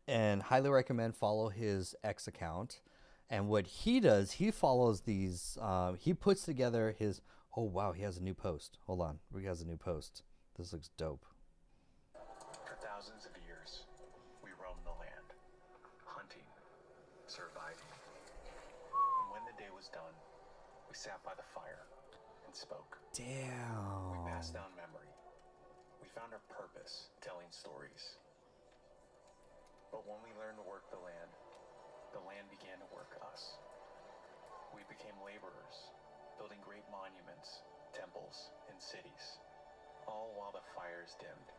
and highly recommend follow his X account. And what he does, he follows these. He puts together his. Oh wow, he has a new post. Hold on, he has a new post. This looks dope. For thousands of years, we roamed the land, hunting, surviving. And when the day was done, we sat by the fire and spoke. Damn. We passed down memory. We found our purpose telling stories. But when we learned to work the land began to work us. We became laborers, building great monuments, temples, and cities, all while the fires dimmed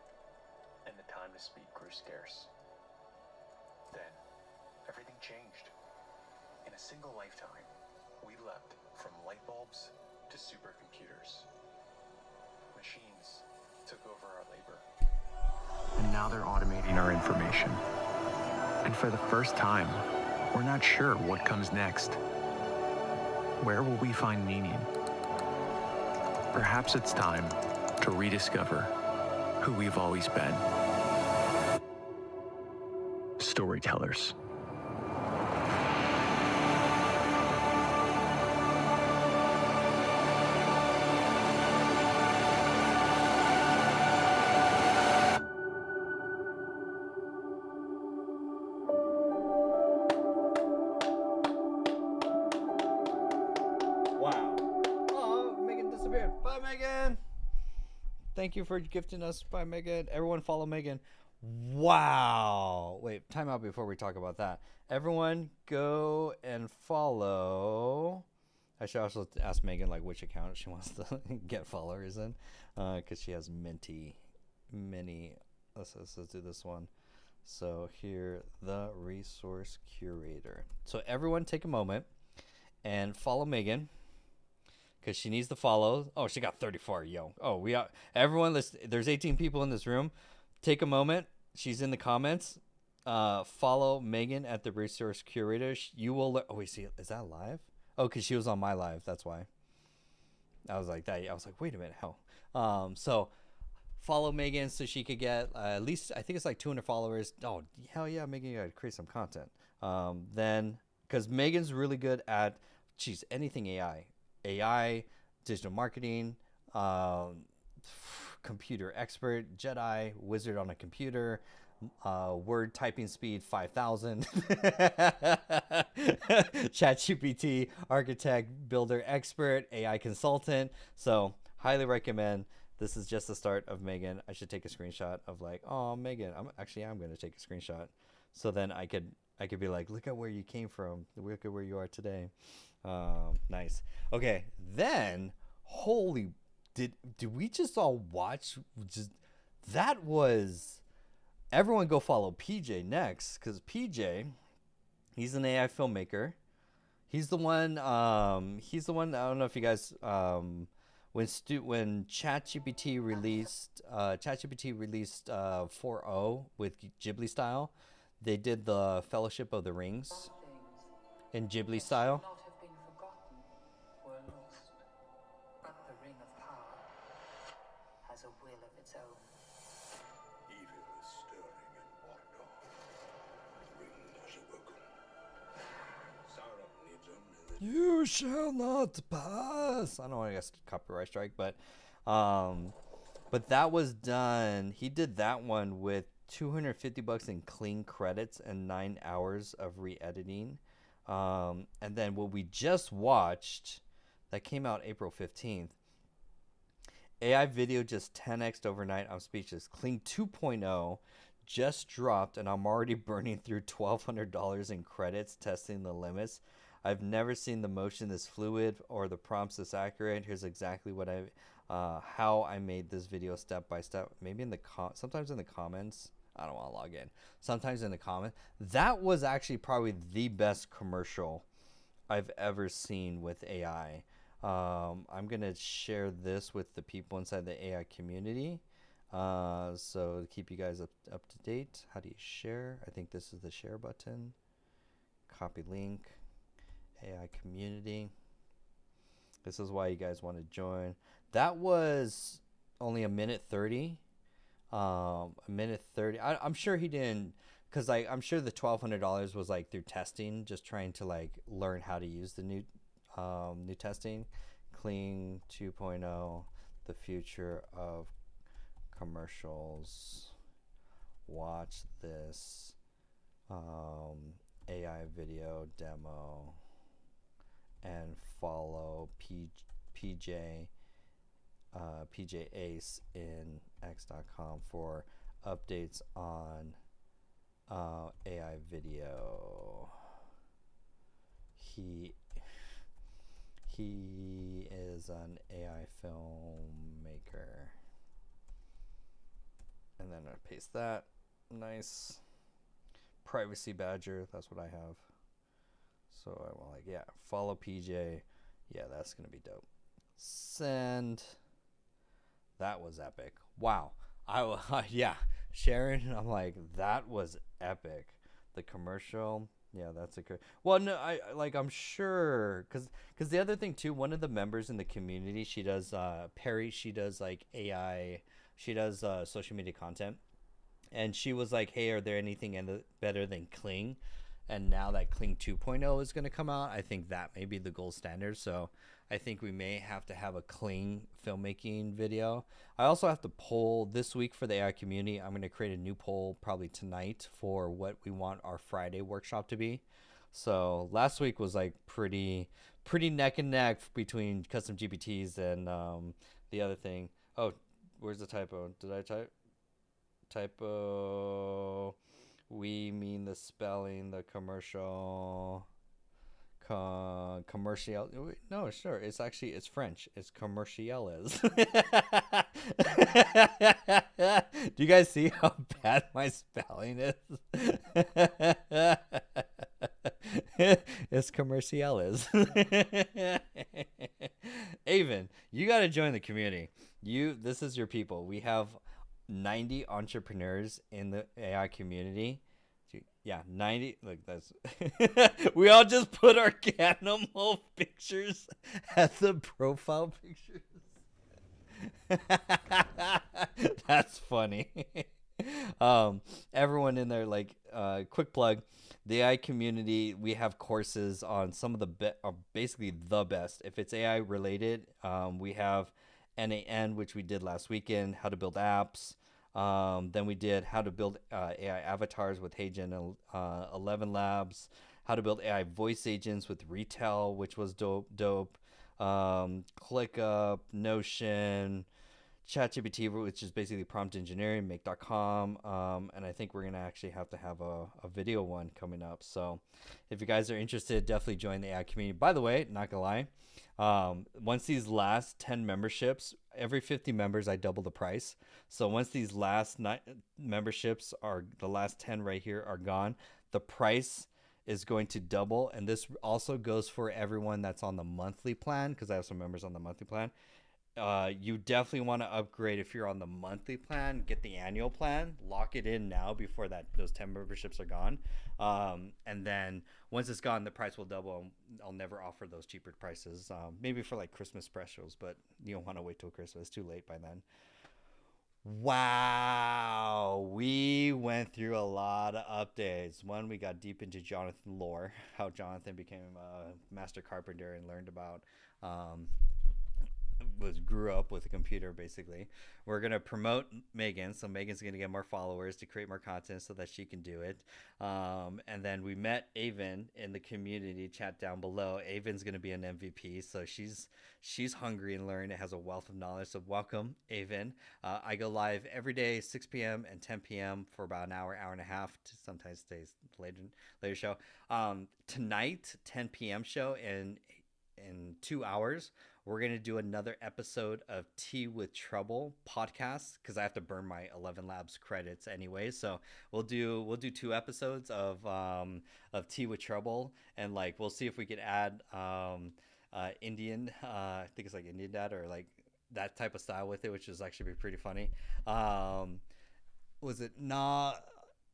and the time to speak grew scarce. Then, everything changed. In a single lifetime, we leapt from light bulbs to supercomputers. Machines took over our labor. And now they're automating our information. And for the first time, we're not sure what comes next. Where will we find meaning? Perhaps it's time to rediscover who we've always been. Storytellers. Wow. Oh, Megan disappeared. Bye, Megan. Thank you for gifting us. Bye, Megan. Everyone follow Megan. Wow. Wait, time out before we talk about that. Everyone go and follow. I should also ask Megan like which account she wants to get followers in, because she has many. Let's do this one. So here, the resource curator. So everyone take a moment and follow Megan, because she needs to follow. Oh, she got 34. Yo. Oh, we are everyone. There's 18 people in this room. Take a moment. She's in the comments. Follow Megan at the resource curator. You will. Oh, wait. See, is that live? Oh, because she was on my live. That's why. I was like, wait a minute, how? So follow Megan so she could get at least, I think it's like 200 followers. Oh, hell yeah, Megan, you gotta create some content. Then, because Megan's really good at, anything AI, digital marketing, computer expert, Jedi, wizard on a computer, word typing speed 5,000, ChatGPT, architect, builder expert, AI consultant. So highly recommend. This is just the start of Megan. I should take a screenshot of like, oh, Megan. I'm going to take a screenshot, so then I could be like, look at where you came from. Look at where you are today. Nice. Okay, then did we just all watch? That was, everyone go follow PJ next, because PJ, he's an AI filmmaker. He's the one. I don't know if you guys. When ChatGPT released 4.0 with Ghibli style, they did the Fellowship of the Rings in Ghibli style. Not have been forgotten or lost, but the Ring of Power has a will of its own. Evil is stirring in Mordor. The ring has awoken. Sauron needs only the You shall not pass. I don't want to get copyright strike, but that was done. He did that one with $250 in clean credits and 9 hours of re-editing. And then what we just watched, that came out April 15th. AI video just 10x'd overnight. I'm speechless. Kling 2.0 just dropped, and I'm already burning through $1,200 in credits testing the limits. I've never seen the motion this fluid or the prompts this accurate. Here's exactly what how I made this video step by step. Maybe in the sometimes in the comments. I don't want to log in. Sometimes in the comments. That was actually probably the best commercial I've ever seen with AI. I'm gonna share this with the people inside the AI community. So to keep you guys up to date. How do you share? I think this is the share button. Copy link. AI community. This is why you guys want to join. That was only a minute 30. A minute 30. I'm sure he didn't, because like I'm sure the $1,200 was like through testing, just trying to like learn how to use the new testing. Kling 2.0, the future of commercials. Watch this AI video demo and follow PJ Ace in x.com for updates on AI video. He is an AI filmmaker. And then I paste that. Nice. Privacy badger, that's what I have. So I'm like, yeah, follow PJ. Yeah, that's gonna be dope. Send. That was epic. Wow. Yeah, Sharon, I'm like, that was epic. The commercial, yeah, that's a good. Well, no, I'm sure, cause the other thing too, one of the members in the community, she does Perry, she does like AI, she does social media content, and she was like, hey, are there anything better than Kling? And now that Kling 2.0 is going to come out, I think that may be the gold standard. So I think we may have to have a Kling filmmaking video. I also have to poll this week for the AI community. I'm going to create a new poll probably tonight for what we want our Friday workshop to be. So last week was like pretty neck and neck between custom GPTs and the other thing. Oh, where's the typo? Did I typo? We mean the spelling, the commercial, commercial. No, sure. It's French. It's commerciales. Do you guys see how bad my spelling is? It's commerciales. Avon, you got to join the community. This is your people. We have 90 entrepreneurs in the AI community. Yeah, 90. Look, that's we all just put our animal pictures as the profile pictures. That's funny. Everyone in there, like, quick plug, the AI community, we have courses on some of the basically the best. If it's AI related, we have NAN, which we did last weekend, how to build apps. Then we did how to build AI avatars with HeyGen 11 Labs, how to build AI voice agents with Retail, which was dope. ClickUp, Notion, ChatGPT, which is basically prompt engineering, make.com. And I think we're going to actually have a video one coming up. So if you guys are interested, definitely join the AI community. By the way, not going to lie, once these last 10 memberships, every 50 members, I double the price. So once these last memberships are, the last 10 right here are gone, the price is going to double. And this also goes for everyone that's on the monthly plan, because I have some members on the monthly plan. You definitely want to upgrade if you're on the monthly plan. Get the annual plan, lock it in now before those 10 memberships are gone, and then once it's gone, the price will double. I'll never offer those cheaper prices, maybe for like Christmas specials, but you don't want to wait till Christmas. It's too late by then. Wow, we went through a lot of updates. One, we got deep into Jonathan lore, how Jonathan became a master carpenter and learned about grew up with a computer. Basically, we're gonna promote Megan, so Megan's gonna get more followers to create more content so that she can do it. And then we met Avon in the community chat down below. Avon's gonna be an MVP, so she's hungry and learn. It has a wealth of knowledge. So welcome, Avon. I go live every day, 6 p.m. and 10 p.m. for about an hour and a half. To sometimes stays later show. Tonight, 10 p.m. show, and in 2 hours we're going to do another episode of Tea with Trouble podcast, because I have to burn my 11 Labs credits anyway. So we'll do 2 episodes of Tea with Trouble, and like we'll see if we could add Indian, I think it's like Indian Dad or like that type of style with it, which is actually pretty funny. Was it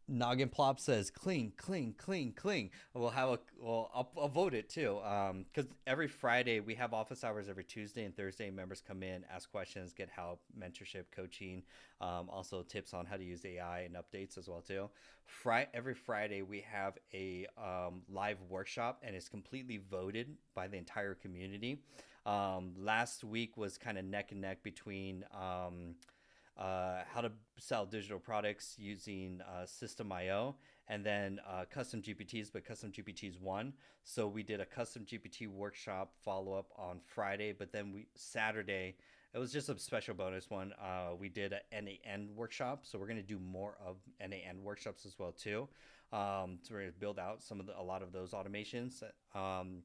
Noggin Plop says clean. I'll vote it too, because every Friday we have office hours. Every Tuesday and Thursday, members come in, ask questions, get help, mentorship, coaching, also tips on how to use AI and updates as well too. Every Friday we have a live workshop, and it's completely voted by the entire community. Last week was kind of neck and neck between how to sell digital products using System.io, and then custom GPTs, but custom GPTs won. So we did a custom GPT workshop follow-up on Friday, but then Saturday, it was just a special bonus one. We did a NAN workshop, so we're going to do more of NAN workshops as well too. So we're going to build out a lot of those automations, and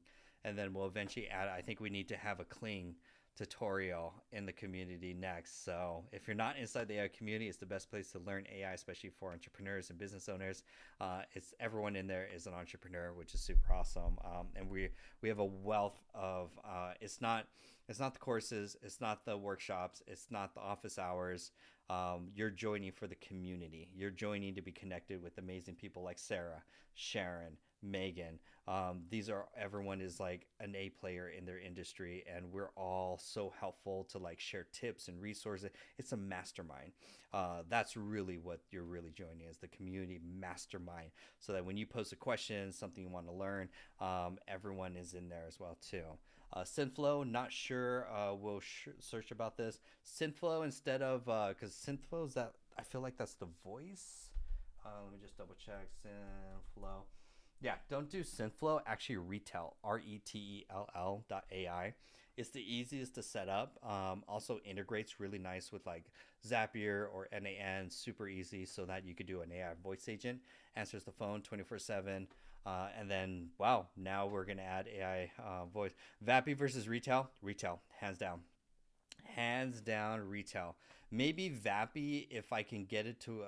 then we'll eventually add, I think we need to have a Kling tutorial in the community next. So if you're not inside the AI community, it's the best place to learn AI, especially for entrepreneurs and business owners. It's everyone in there is an entrepreneur, which is super awesome. And we have a wealth of it's not the courses, it's not the workshops, it's not the office hours. You're joining for the community. You're joining to be connected with amazing people like Sarah, Sharon, Megan. Everyone is like an A player in their industry, and we're all so helpful to like share tips and resources. It's a mastermind. That's really what you're really joining, is the community mastermind, so that when you post a question, something you want to learn, everyone is in there as well too. Synthflow, not sure. We'll search about this. Synthflow instead of, because Synthflow is that, I feel like that's the voice. Let me just double check. Synthflow. Yeah, don't do Synthflow. Actually, Retell, RETELL.ai. It's the easiest to set up. Also integrates really nice with like Zapier or NAN. Super easy, so that you could do an AI voice agent. Answers the phone 24/7. And then, wow, now we're going to add AI voice. Vappy versus Retell. Retell, hands down. Hands down, Retell. Maybe Vappy, if I can get it to,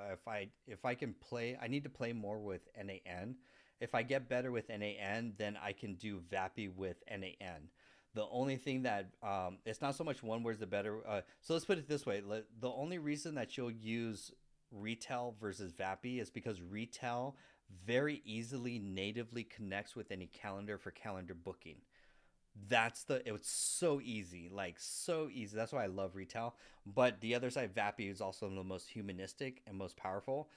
if I can play, I need to play more with NAN. If I get better with NAN, then I can do Vappy with NAN. The only thing that, it's not so much one word's the better. So let's put it this way. The only reason that you'll use Retell versus Vappy is because Retell very easily natively connects with any calendar for calendar booking. It's so easy, like so easy. That's why I love Retail. But the other side, Vappy, is also the most humanistic and most powerful.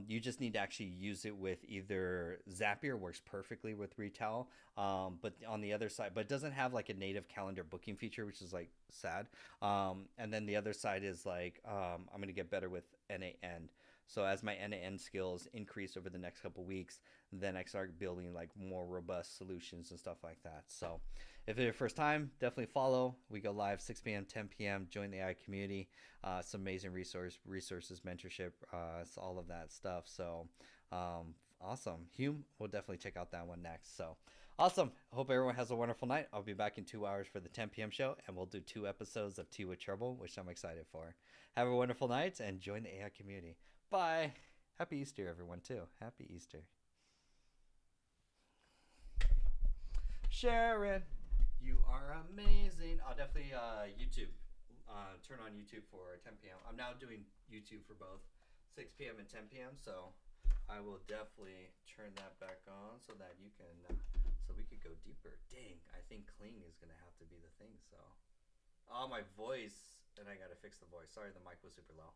You just need to actually use it with either Zapier, works perfectly with Retail. But on the other side, but it doesn't have like a native calendar booking feature, which is like sad. And then the other side is like, I'm going to get better with NAN. So as my end-to-end skills increase over the next couple weeks, then I start building like more robust solutions and stuff like that. So if it's your first time, definitely follow. We go live 6 p.m., 10 p.m. Join the AI community. Some amazing resources, mentorship, all of that stuff. So awesome. Hume, we'll definitely check out that one next. So awesome. Hope everyone has a wonderful night. I'll be back in 2 hours for the 10 p.m. show, and we'll do 2 episodes of Tea with Trouble, which I'm excited for. Have a wonderful night and join the AI community. Bye. Happy Easter, everyone, too. Happy Easter. Sharon, you are amazing. I'll definitely YouTube. Turn on YouTube for 10 p.m. I'm now doing YouTube for both 6 p.m. and 10 p.m. So I will definitely turn that back on so that you can, so we could go deeper. Dang, I think cling is going to have to be the thing. So, oh, my voice. And I got to fix the voice. Sorry, the mic was super low.